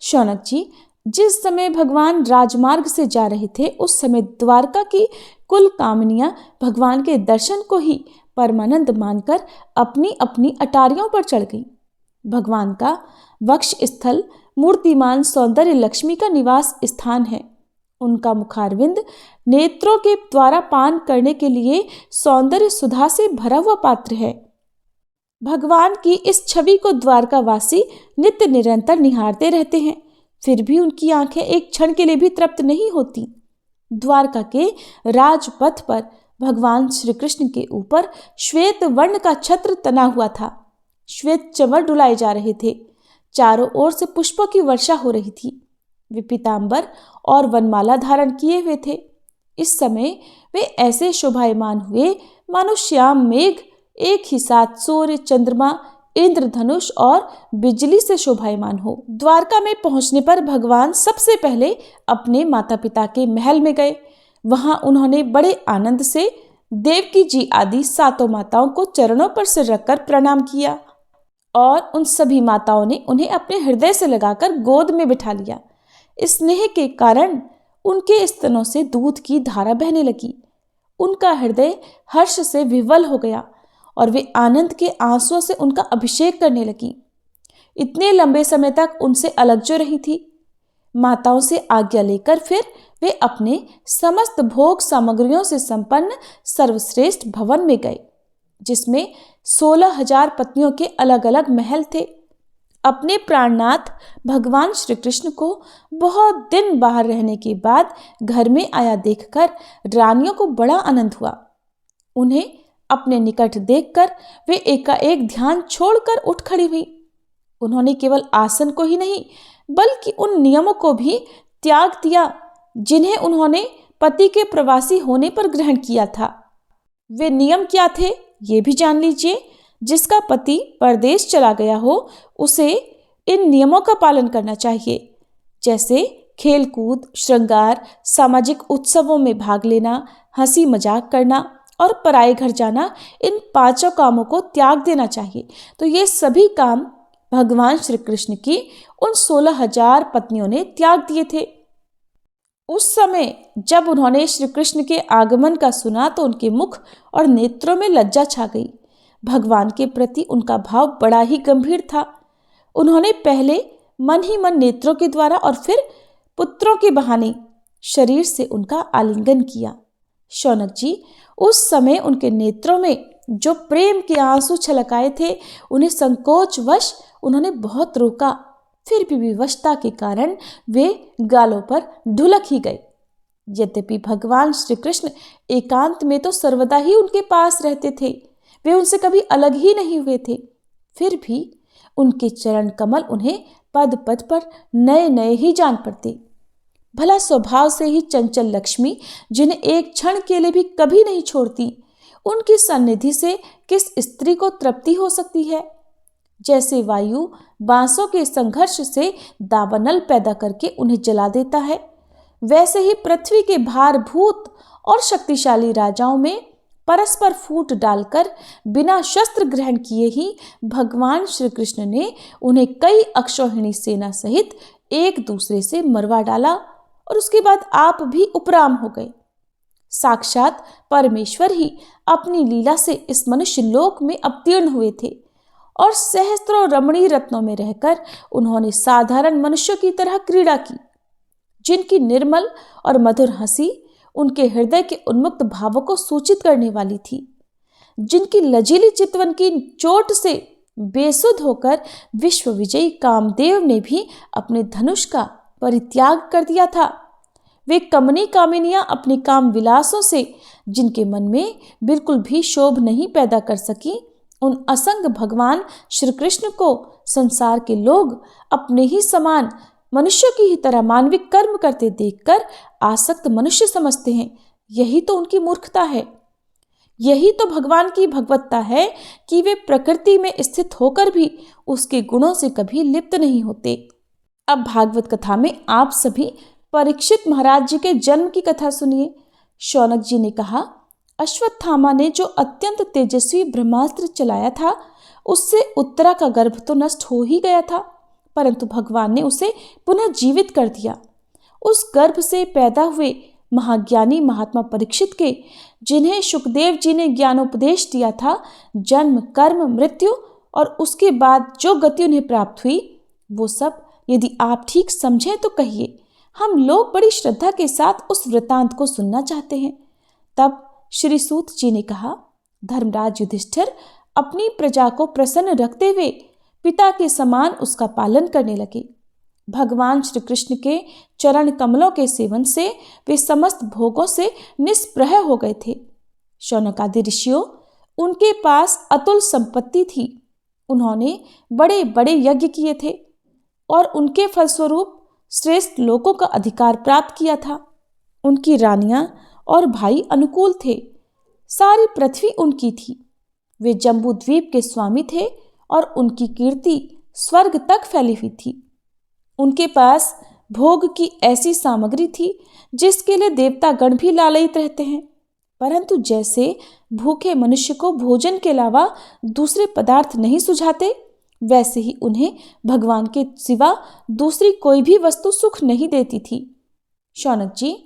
शौनक जी, जिस समय भगवान राजमार्ग से जा रहे थे, उस समय द्वारका की कुल कामनियां भगवान के दर्शन को ही परमानंद मानकर अपनी अपनी अटारियों पर चढ़ गईं। भगवान का वक्ष स्थल मूर्तिमान सौंदर्य लक्ष्मी का निवास स्थान है। उनका मुखारविंद नेत्रों के द्वारा पान करने के लिए सौंदर्य सुधा से भरा हुआ पात्र है। भगवान की इस छवि को द्वारकावासी नित्य निरंतर निहारते रहते हैं, फिर भी उनकी आंखें एक क्षण के लिए भी तृप्त नहीं होती। द्वारका के राजपथ पर भगवान श्री कृष्ण के ऊपर श्वेत वर्ण का छत्र तना हुआ था। श्वेत चंवर डुलाए जा रहे थे। चारों ओर से पुष्पों की वर्षा हो रही थी। वे पीतांबर और वनमाला धारण किए हुए थे। इस समय वे ऐसे शोभायमान हुए मानो श्याम मेघ एक ही साथ सूर्य, चंद्रमा, इंद्रधनुष और बिजली से शोभायमान हो। द्वारका में पहुंचने पर भगवान सबसे पहले अपने माता पिता के महल में गए। वहां उन्होंने बड़े आनंद से देवकी जी आदि सातों माताओं को चरणों पर सिर रखकर प्रणाम किया और उन सभी माताओं ने उन्हें अपने हृदय से लगाकर गोद में बिठा लिया। स्नेह के कारण उनके स्तनों से दूध की धारा बहने लगी। उनका हृदय हर्ष से विह्वल हो गया और वे आनंद के आंसुओं से उनका अभिषेक करने लगी। इतने लंबे समय तक उनसे अलग जो रही थी, माताओं से आज्ञा लेकर फिर वे अपने समस्त भोग सामग्रियों से संपन्न सर्वश्रेष्ठ भवन में गए, जिसमें 16,000 पत्नियों के अलग अलग महल थे। अपने प्राणनाथ भगवान श्री कृष्ण को बहुत दिन बाहर रहने के बाद घर में आया देखकर रानियों को बड़ा आनंद हुआ। उन्हें अपने निकट देखकर वे एकाएक ध्यान छोड़कर उठ खड़ी हुई। उन्होंने केवल आसन को ही नहीं बल्कि उन नियमों को भी त्याग दिया जिन्हें उन्होंने पति के प्रवासी होने पर ग्रहण किया था। वे नियम क्या थे ये भी जान लीजिए। जिसका पति परदेश चला गया हो उसे इन नियमों का पालन करना चाहिए, जैसे खेलकूद, श्रृंगार, सामाजिक उत्सवों में भाग लेना, हंसी मजाक करना और पराए घर जाना। इन 5 कामों को त्याग देना चाहिए। तो ये सभी काम भगवान श्री कृष्ण की उन 16,000 पत्नियों ने त्याग दिए थे। उस समय जब उन्होंने श्री कृष्ण के आगमन का सुना तो उनके मुख और नेत्रों में लज्जा छा गई। भगवान के प्रति उनका भाव बड़ा ही गंभीर था। उन्होंने पहले मन ही मन नेत्रों के द्वारा और फिर पुत्रों के बहाने शरीर से उनका आलिंगन किया। शौनक जी, उस समय उनके नेत्रों में जो प्रेम के आंसू छलकाए थे, उन्हें संकोचवश उन्होंने बहुत रोका। फिर भी विवशता के कारण वे गालों पर ढुलक ही गए। यद्यपि भगवान श्री कृष्ण एकांत में तो सर्वदा ही उनके पास रहते थे, वे उनसे कभी अलग ही नहीं हुए थे, फिर भी उनके चरण कमल उन्हें पद पद पर नए नए ही जान पड़ते। भला स्वभाव से ही चंचल लक्ष्मी, जिन्हें एक क्षण के लिए भी कभी नहीं छोड़ती, उनकी सन्निधि से किस स्त्री को तृप्ति हो सकती है। जैसे वायु बांसों के संघर्ष से दावानल पैदा करके उन्हें जला देता है, वैसे ही पृथ्वी के भारभूत और शक्तिशाली राजाओं में परस्पर फूट डालकर बिना शस्त्र ग्रहण किए ही भगवान श्री कृष्ण ने उन्हें कई अक्षौहिणी सेना सहित एक दूसरे से मरवा डाला और उसके बाद आप भी उपराम हो गए। साक्षात परमेश्वर ही अपनी लीला से इस मनुष्य लोक में अवतीर्ण हुए थे और सहस्त्रों रमणीय रत्नों में रहकर उन्होंने साधारण मनुष्यों की तरह क्रीड़ा की, जिनकी निर्मल और मधुर हंसी उनके हृदय के उन्मुक्त भावों को सूचित करने वाली थी, जिनकी लजीली चितवन की चोट से बेसुध होकर विश्व विजयी कामदेव ने भी अपने धनुष का परित्याग कर दिया था। वे कमनी कामिनियां अपने काम विलासों से जिनके मन में बिल्कुल भी शोभ नहीं पैदा कर सकी, उन असंग भगवान श्री कृष्ण को संसार के लोग अपने ही समान मनुष्यों की ही तरह मानविक कर्म करते देखकर आसक्त मनुष्य समझते हैं। यही तो उनकी मूर्खता है। यही तो भगवान की भगवत्ता है कि वे प्रकृति में स्थित होकर भी उसके गुणों से कभी लिप्त नहीं होते। अब भागवत कथा में आप सभी परीक्षित महाराज जी के जन्म की कथा सुनिए। शौनक जी ने कहा, अश्वत्थामा ने जो अत्यंत तेजस्वी ब्रह्मास्त्र चलाया था, उससे उत्तरा का गर्भ तो नष्ट हो ही गया था, परंतु भगवान ने उसे पुनः जीवित कर दिया। उस गर्भ से पैदा हुए महाज्ञानी महात्मा परीक्षित के, जिन्हें सुखदेव जी ने ज्ञानोपदेश दिया था, जन्म, कर्म, मृत्यु और उसके बाद जो गति उन्हें प्राप्त हुई, वो सब यदि आप ठीक समझें तो कहिए। हम लोग बड़ी श्रद्धा के साथ उस वृतांत को सुनना चाहते हैं। तब श्री सूत जी ने कहा, धर्मराज युधिष्ठिर अपनी प्रजा को प्रसन्न रखते हुए पिता के समान उसका पालन करने लगे। भगवान श्री कृष्ण के चरण कमलों के सेवन से वे समस्त भोगों से निष्प्रह हो गए थे। शौनक आदि ऋषियों, उनके पास अतुल संपत्ति थी। उन्होंने बड़े बड़े यज्ञ किए थे और उनके फलस्वरूप श्रेष्ठ लोकों का अधिकार प्राप्त किया था। उनकी रानियां और भाई अनुकूल थे। सारी पृथ्वी उनकी थी। वे जम्बू द्वीप के स्वामी थे और उनकी कीर्ति स्वर्ग तक फैली हुई थी। उनके पास भोग की ऐसी सामग्री थी जिसके लिए देवता गण भी लालयित रहते हैं, परंतु जैसे भूखे मनुष्य को भोजन के अलावा दूसरे पदार्थ नहीं सुझाते, वैसे ही उन्हें भगवान के सिवा दूसरी कोई भी वस्तु सुख नहीं देती थी। शौनक जी,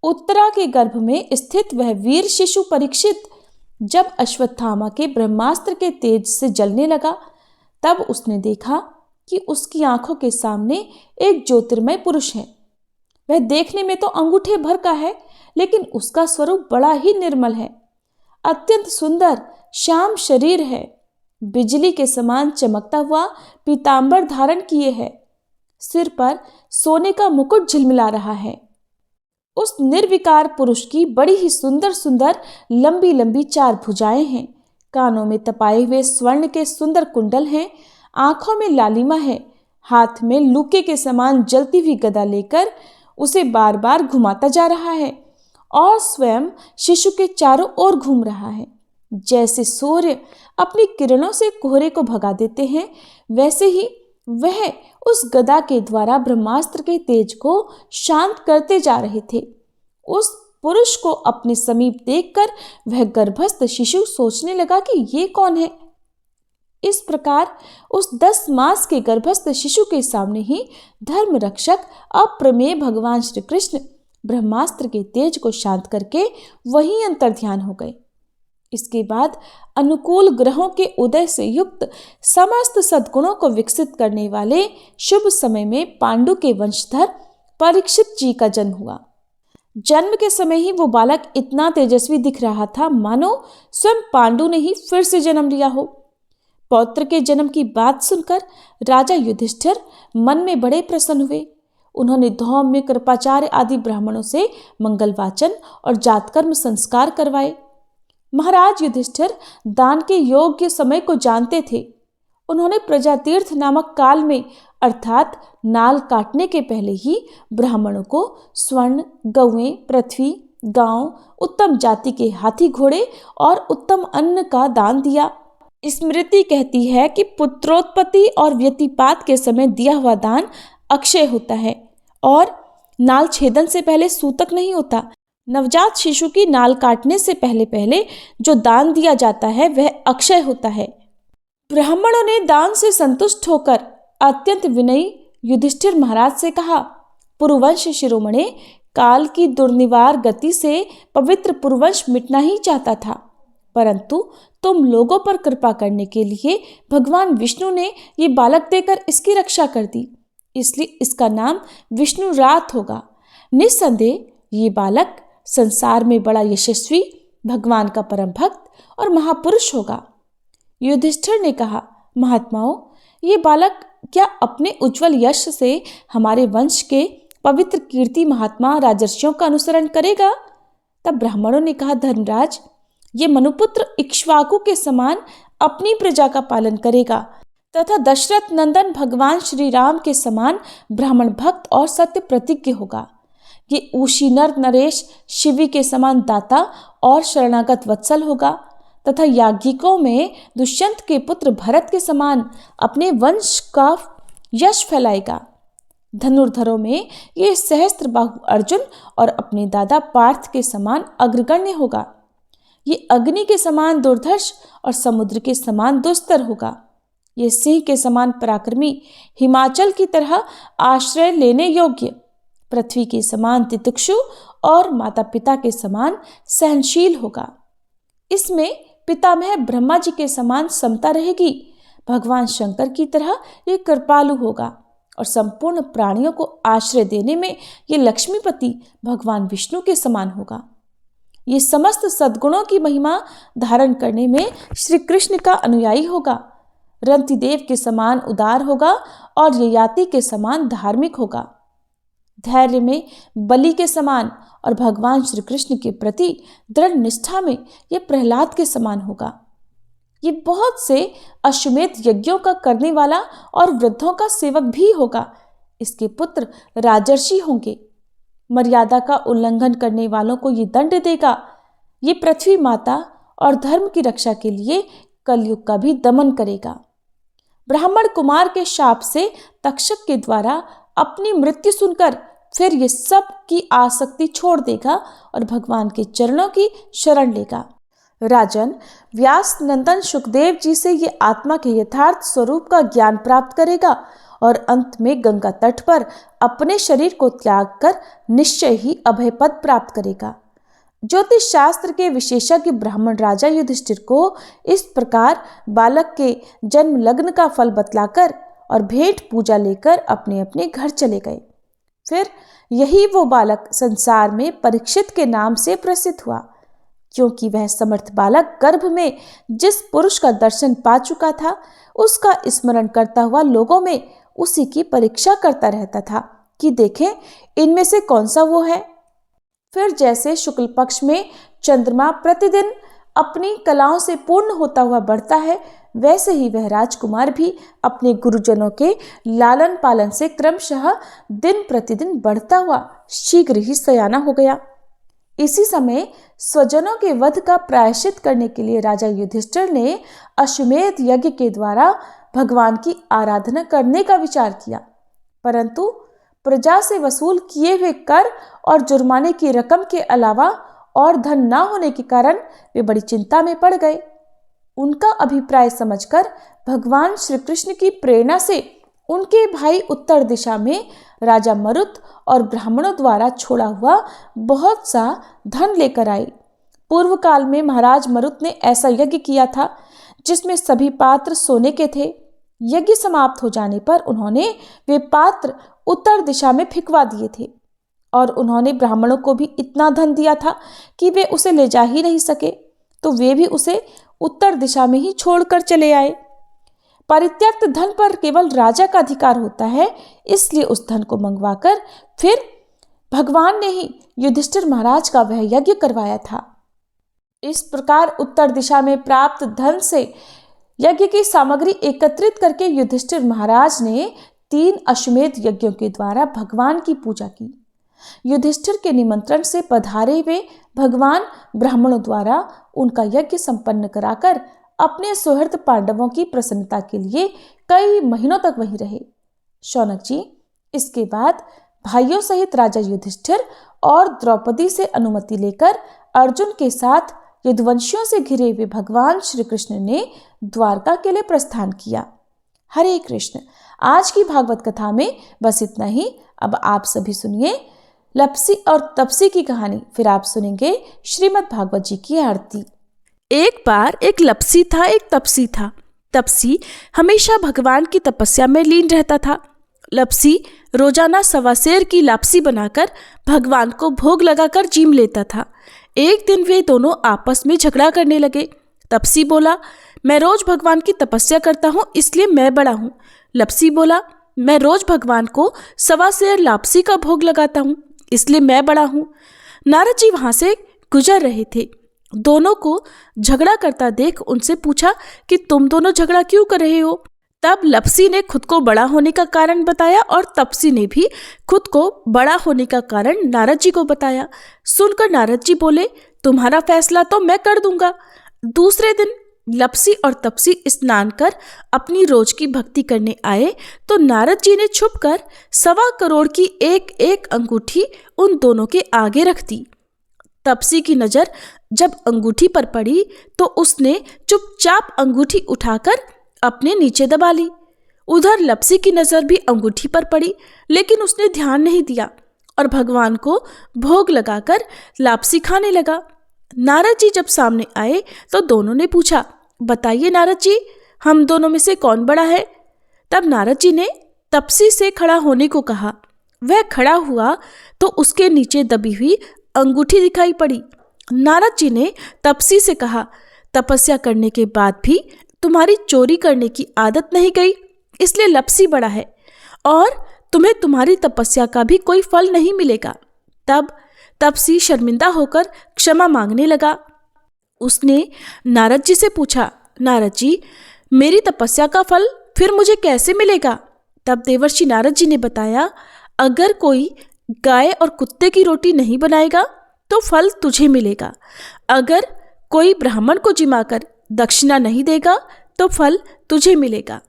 उत्तरा के गर्भ में स्थित वह वीर शिशु परीक्षित जब अश्वत्थामा के ब्रह्मास्त्र के तेज से जलने लगा, तब उसने देखा कि उसकी आंखों के सामने एक ज्योतिर्मय पुरुष है। वह देखने में तो अंगूठे भर का है, लेकिन उसका स्वरूप बड़ा ही निर्मल है। अत्यंत सुंदर श्याम शरीर है। बिजली के समान चमकता हुआ पीतांबर धारण किए है। सिर पर सोने का मुकुट झिलमिला रहा है। उस निर्विकार पुरुष की बड़ी ही सुंदर सुंदर लंबी लंबी 4 भुजाएं हैं। कानों में तपाए हुए स्वर्ण के सुंदर कुंडल हैं। आंखों में लालिमा है। हाथ में लूके के समान जलती हुई गदा लेकर उसे बार बार घुमाता जा रहा है और स्वयं शिशु के चारों ओर घूम रहा है। जैसे सूर्य अपनी किरणों से कोहरे को भगा देते हैं, वैसे ही वह उस गदा के द्वारा ब्रह्मास्त्र के तेज को शांत करते जा रहे थे। उस पुरुष को अपने समीप देखकर वह गर्भस्थ शिशु सोचने लगा कि ये कौन है। इस प्रकार उस 10 मास के गर्भस्थ शिशु के सामने ही धर्म रक्षक अप्रमेय भगवान श्री कृष्ण ब्रह्मास्त्र के तेज को शांत करके वहीं अंतर्ध्यान हो गए। इसके बाद अनुकूल ग्रहों के उदय से युक्त समस्त सद्गुणों को विकसित करने वाले शुभ समय में पांडु के वंशधर परीक्षित जी का जन्म हुआ। जन्म के समय ही वो बालक इतना तेजस्वी दिख रहा था मानो स्वयं पांडु ने ही फिर से जन्म लिया हो। पौत्र के जन्म की बात सुनकर राजा युधिष्ठिर मन में बड़े प्रसन्न हुए। उन्होंने धौम्य, कृपाचार्य आदि ब्राह्मणों से मंगल वाचन और जातकर्म संस्कार करवाए। महाराज युधिष्ठिर दान के योग्य समय को जानते थे। उन्होंने प्रजातीर्थ नामक काल में अर्थात नाल काटने के पहले ही ब्राह्मणों को स्वर्ण, गौएं, पृथ्वी, गांव, उत्तम जाति के हाथी घोड़े और उत्तम अन्न का दान दिया। स्मृति कहती है कि पुत्रोत्पत्ति और व्यतिपात के समय दिया हुआ दान अक्षय होता है और नाल छेदन से पहले सूतक नहीं होता। नवजात शिशु की नाल काटने से पहले पहले जो दान दिया जाता है वह अक्षय होता है। ब्राह्मणों ने दान से संतुष्ट होकर अत्यंत विनयी युधिष्ठिर महाराज से कहा, पुरुवंश शिरोमणे, काल की दुर्निवार गति से पवित्र पुरुवंश मिटना ही चाहता था, परंतु तुम लोगों पर कृपा करने के लिए भगवान विष्णु ने ये बालक देकर इसकी रक्षा कर दी, इसलिए इसका नाम विष्णु रात होगा। निस्संदेह ये बालक संसार में बड़ा यशस्वी, भगवान का परम भक्त और महापुरुष होगा। युधिष्ठिर ने कहा, महात्माओं, ये बालक क्या अपने उज्जवल यश से हमारे वंश के पवित्र कीर्ति महात्मा राजर्षियों का अनुसरण करेगा? तब ब्राह्मणों ने कहा, धर्मराज, ये मनुपुत्र इक्ष्वाकु के समान अपनी प्रजा का पालन करेगा तथा दशरथ नंदन भगवान श्री राम के समान ब्राह्मण भक्त और सत्य प्रतिज्ञ होगा। ये ऊशी नर नरेश शिवी के समान दाता और शरणागत वत्सल होगा तथा याज्ञिकों में दुष्यंत के पुत्र भरत के समान अपने वंश का यश फैलाएगा। धनुर्धरों में ये सहस्त्र बाहु अर्जुन और अपने दादा पार्थ के समान अग्रगण्य होगा। ये अग्नि के समान दुर्धर्ष और समुद्र के समान दुस्तर होगा। ये सिंह के समान पराक्रमी, हिमाचल की तरह आश्रय लेने योग्य, पृथ्वी के समान तितिक्षु और माता पिता के समान सहनशील होगा। इसमें पितामह ब्रह्मा जी के समान समता रहेगी। भगवान शंकर की तरह ये कृपालु होगा और संपूर्ण प्राणियों को आश्रय देने में ये लक्ष्मीपति भगवान विष्णु के समान होगा। ये समस्त सद्गुणों की महिमा धारण करने में श्री कृष्ण का अनुयायी होगा। रंतिदेव के समान उदार होगा और ययाति के समान धार्मिक होगा। धैर्य में बलि के समान और भगवान श्री कृष्ण के प्रति दृढ़ निष्ठा में यह प्रहलाद के समान होगा। ये बहुत से अश्वमेध यज्ञों का करने वाला और वृद्धों का सेवक भी होगा। इसके पुत्र राजर्षि होंगे। मर्यादा का उल्लंघन करने वालों को ये दंड देगा। ये पृथ्वी माता और धर्म की रक्षा के लिए कलयुग का भी दमन करेगा। ब्राह्मण कुमार के शाप से तक्षक के द्वारा अपनी मृत्यु सुनकर फिर ये सब की आसक्ति छोड़ देगा और भगवान के चरणों की शरण लेगा। राजन, व्यास नंदन सुखदेव जी से ये आत्मा के यथार्थ स्वरूप का ज्ञान प्राप्त करेगा और अंत में गंगा तट पर अपने शरीर को त्याग कर निश्चय ही अभय पद प्राप्त करेगा। ज्योतिष शास्त्र के विशेषज्ञ ब्राह्मण राजा युधिष्ठिर को इस प्रकार बालक के जन्म लग्न का फल बतलाकर और भेंट पूजा लेकर अपने अपने घर चले गए। फिर यही वो बालक संसार में परीक्षित के नाम से प्रसिद्ध हुआ, क्योंकि वह समर्थ बालक गर्भ में जिस पुरुष का दर्शन पा चुका था उसका स्मरण करता हुआ लोगों में उसी की परीक्षा करता रहता था कि देखें इनमें से कौन सा वो है। फिर जैसे शुक्ल पक्ष में चंद्रमा प्रतिदिन अपनी कलाओं से पूर्ण होता हुआ बढ़ता है, वैसे ही वह राजकुमार भी अपने गुरुजनों के लालन पालन से क्रमशः दिन प्रतिदिन बढ़ता हुआ शीघ्र ही सयाना हो गया। इसी समय स्वजनों के वध का प्रायश्चित करने के लिए राजा युधिष्ठिर ने अश्वमेध यज्ञ के द्वारा भगवान की आराधना करने का विचार किया, परंतु प्रजा से वसूल किए हुए कर और जुर्माने की रकम के अलावा और धन न होने के कारण वे बड़ी चिंता में पड़ गए। उनका अभिप्राय समझकर भगवान श्री कृष्ण की प्रेरणा से उनके भाई उत्तर दिशा में राजा मरुत और ब्राह्मणों द्वारा छोड़ा हुआ बहुत सा धन लेकर आए। पूर्व काल में महाराज मरुत ने ऐसा यज्ञ किया था जिसमें सभी पात्र सोने के थे। यज्ञ समाप्त हो जाने पर उन्होंने वे पात्र उत्तर दिशा में फिकवा दिए थे और उन्होंने ब्राह्मणों को भी इतना धन दिया था कि वे उसे ले जा ही नहीं सके, तो वे भी उसे उत्तर दिशा में ही छोड़कर चले आए। परित्यक्त धन पर केवल राजा का अधिकार होता है, इसलिए उस धन को मंगवाकर फिर भगवान ने ही युधिष्ठिर महाराज का वह यज्ञ करवाया था। इस प्रकार उत्तर दिशा में प्राप्त धन से यज्ञ की सामग्री एकत्रित करके युधिष्ठिर महाराज ने 3 अश्वमेध यज्ञों के द्वारा भगवान की पूजा की। युधिष्ठिर के निमंत्रण से पधारे हुए भगवान ब्राह्मणों द्वारा उनका यज्ञ संपन्न कराकर अपने सुहृद पांडवों की प्रसन्नता के लिए कई महीनों तक वहीं रहे। शौनक जी, इसके बाद भाइयों सहित राजा युधिष्ठिर और द्रौपदी से अनुमति लेकर अर्जुन के साथ यदुवंशियों से घिरे हुए भगवान श्री कृष्ण ने द्वारका के लिए प्रस्थान किया। हरे कृष्ण। आज की भागवत कथा में बस इतना ही। अब आप सभी सुनिए लपसी और तपसी की कहानी, फिर आप सुनेंगे श्रीमद् भागवत जी की आरती। एक बार एक लपसी था, एक तपसी था। तपसी हमेशा भगवान की तपस्या में लीन रहता था। लपसी रोजाना 1.25 सेर की लापसी बनाकर भगवान को भोग लगाकर जीम लेता था। एक दिन वे दोनों आपस में झगड़ा करने लगे। तपसी बोला, मैं रोज भगवान की तपस्या करता हूँ इसलिए मैं बड़ा हूँ। लपसी बोला, मैं रोज भगवान को 1.25 सेर लापसी का भोग लगाता हूँ इसलिए मैं बड़ा हूँ। नारद जी वहां से गुजर रहे थे। दोनों को झगड़ा करता देख उनसे पूछा कि तुम दोनों झगड़ा क्यों कर रहे हो। तब लपसी ने खुद को बड़ा होने का कारण बताया और तपसी ने भी खुद को बड़ा होने का कारण नारद जी को बताया। सुनकर नारद जी बोले, तुम्हारा फैसला तो मैं कर दूंगा। दूसरे दिन लपसी और तपसी स्नान कर अपनी रोज की भक्ति करने आए तो नारद जी ने छुपकर 1.25 करोड़ की एक अंगूठी उन दोनों के आगे रख दी। तपसी की नजर जब अंगूठी पर पड़ी तो उसने चुपचाप अंगूठी उठाकर अपने नीचे दबा ली। उधर लपसी की नजर भी अंगूठी पर पड़ी, लेकिन उसने ध्यान नहीं दिया और भगवान को भोग लगाकर लापसी खाने लगा। नारद जी जब सामने आए तो दोनों ने पूछा, बताइए नारद जी, हम दोनों में से कौन बड़ा है। तब नारद जी ने तपसी से खड़ा होने को कहा। वह खड़ा हुआ तो उसके नीचे दबी हुई अंगूठी दिखाई पड़ी। नारद जी ने तपसी से कहा, तपस्या करने के बाद भी तुम्हारी चोरी करने की आदत नहीं गई, इसलिए लपसी बड़ा है और तुम्हें तुम्हारी तपस्या का भी कोई फल नहीं मिलेगा। तब तपसी शर्मिंदा होकर क्षमा मांगने लगा। उसने नारद जी से पूछा, नारद जी, मेरी तपस्या का फल फिर मुझे कैसे मिलेगा। तब देवर्षि नारद जी ने बताया, अगर कोई गाय और कुत्ते की रोटी नहीं बनाएगा तो फल तुझे मिलेगा। अगर कोई ब्राह्मण को जिमाकर दक्षिणा नहीं देगा तो फल तुझे मिलेगा।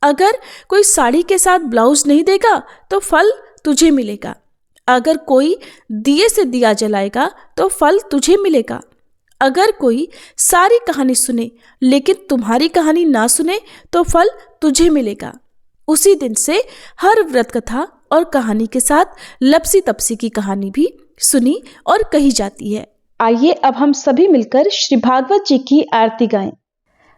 अगर कोई साड़ी के साथ ब्लाउज नहीं देगा तो फल तुझे मिलेगा। अगर कोई दिए से दिया जलाएगा तो फल तुझे मिलेगा। अगर कोई सारी कहानी सुने लेकिन तुम्हारी कहानी ना सुने तो फल तुझे मिलेगा। उसी दिन से हर व्रत कथा और कहानी के साथ लपसी तपसी की कहानी भी सुनी और कही जाती है। आइए अब हम सभी मिलकर श्री भागवत जी की आरती गाएं।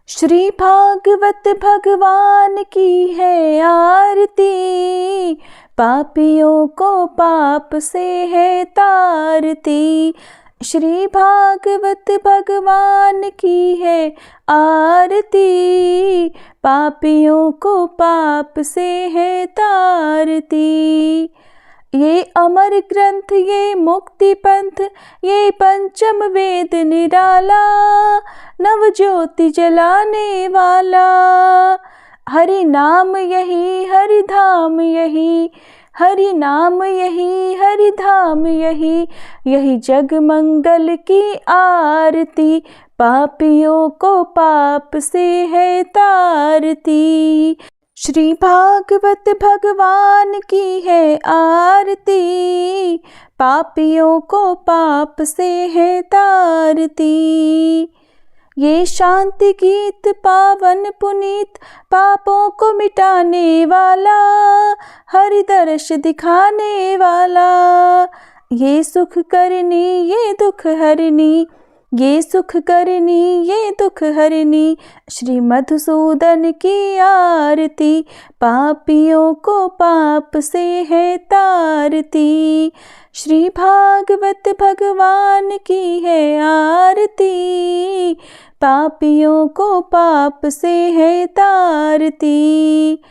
श्री भागवत भगवान की है आरती, पापियों को पाप से है तारती। श्री भागवत भगवान की है आरती, पापियों को पाप से है तारती। ये अमर ग्रंथ, ये मुक्ति पंथ, ये पंचम वेद निराला, नव ज्योति जलाने वाला। हरि नाम यही, हरि धाम यही, हरि नाम यही, हरि धाम यही, यही जग मंगल की आरती, पापियों को पाप से है तारती। श्री भागवत भगवान की है आरती, पापियों को पाप से है तारती। ये शांति गीत पावन पुनीत, पापों को मिटाने वाला, हरि दर्श दिखाने वाला। ये सुख करनी, ये दुख हरनी, ये सुख करनी, ये दुख हरनी, श्री मधुसूदन की आरती, पापियों को पाप से है तारती। श्री भागवत भगवान की है आरती, पापियों को पाप से है तारती।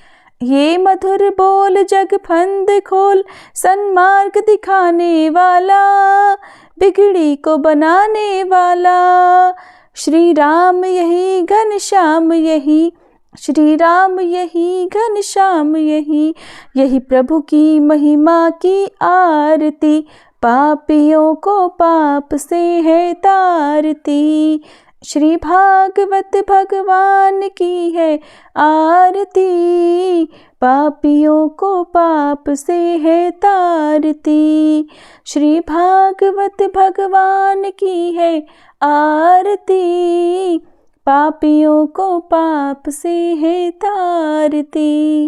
ये मधुर बोल जग फंद खोल, सन्मार्ग दिखाने वाला, बिगड़ी को बनाने वाला। श्री राम यही, घनश्याम यही, श्री राम यही, घनश्याम यही, यही प्रभु की महिमा की आरती, पापियों को पाप से है तारती। श्री भागवत भगवान की है आरती, पापियों को पाप से है तारती। श्री भागवत भगवान की है आरती, पापियों को पाप से है तारती।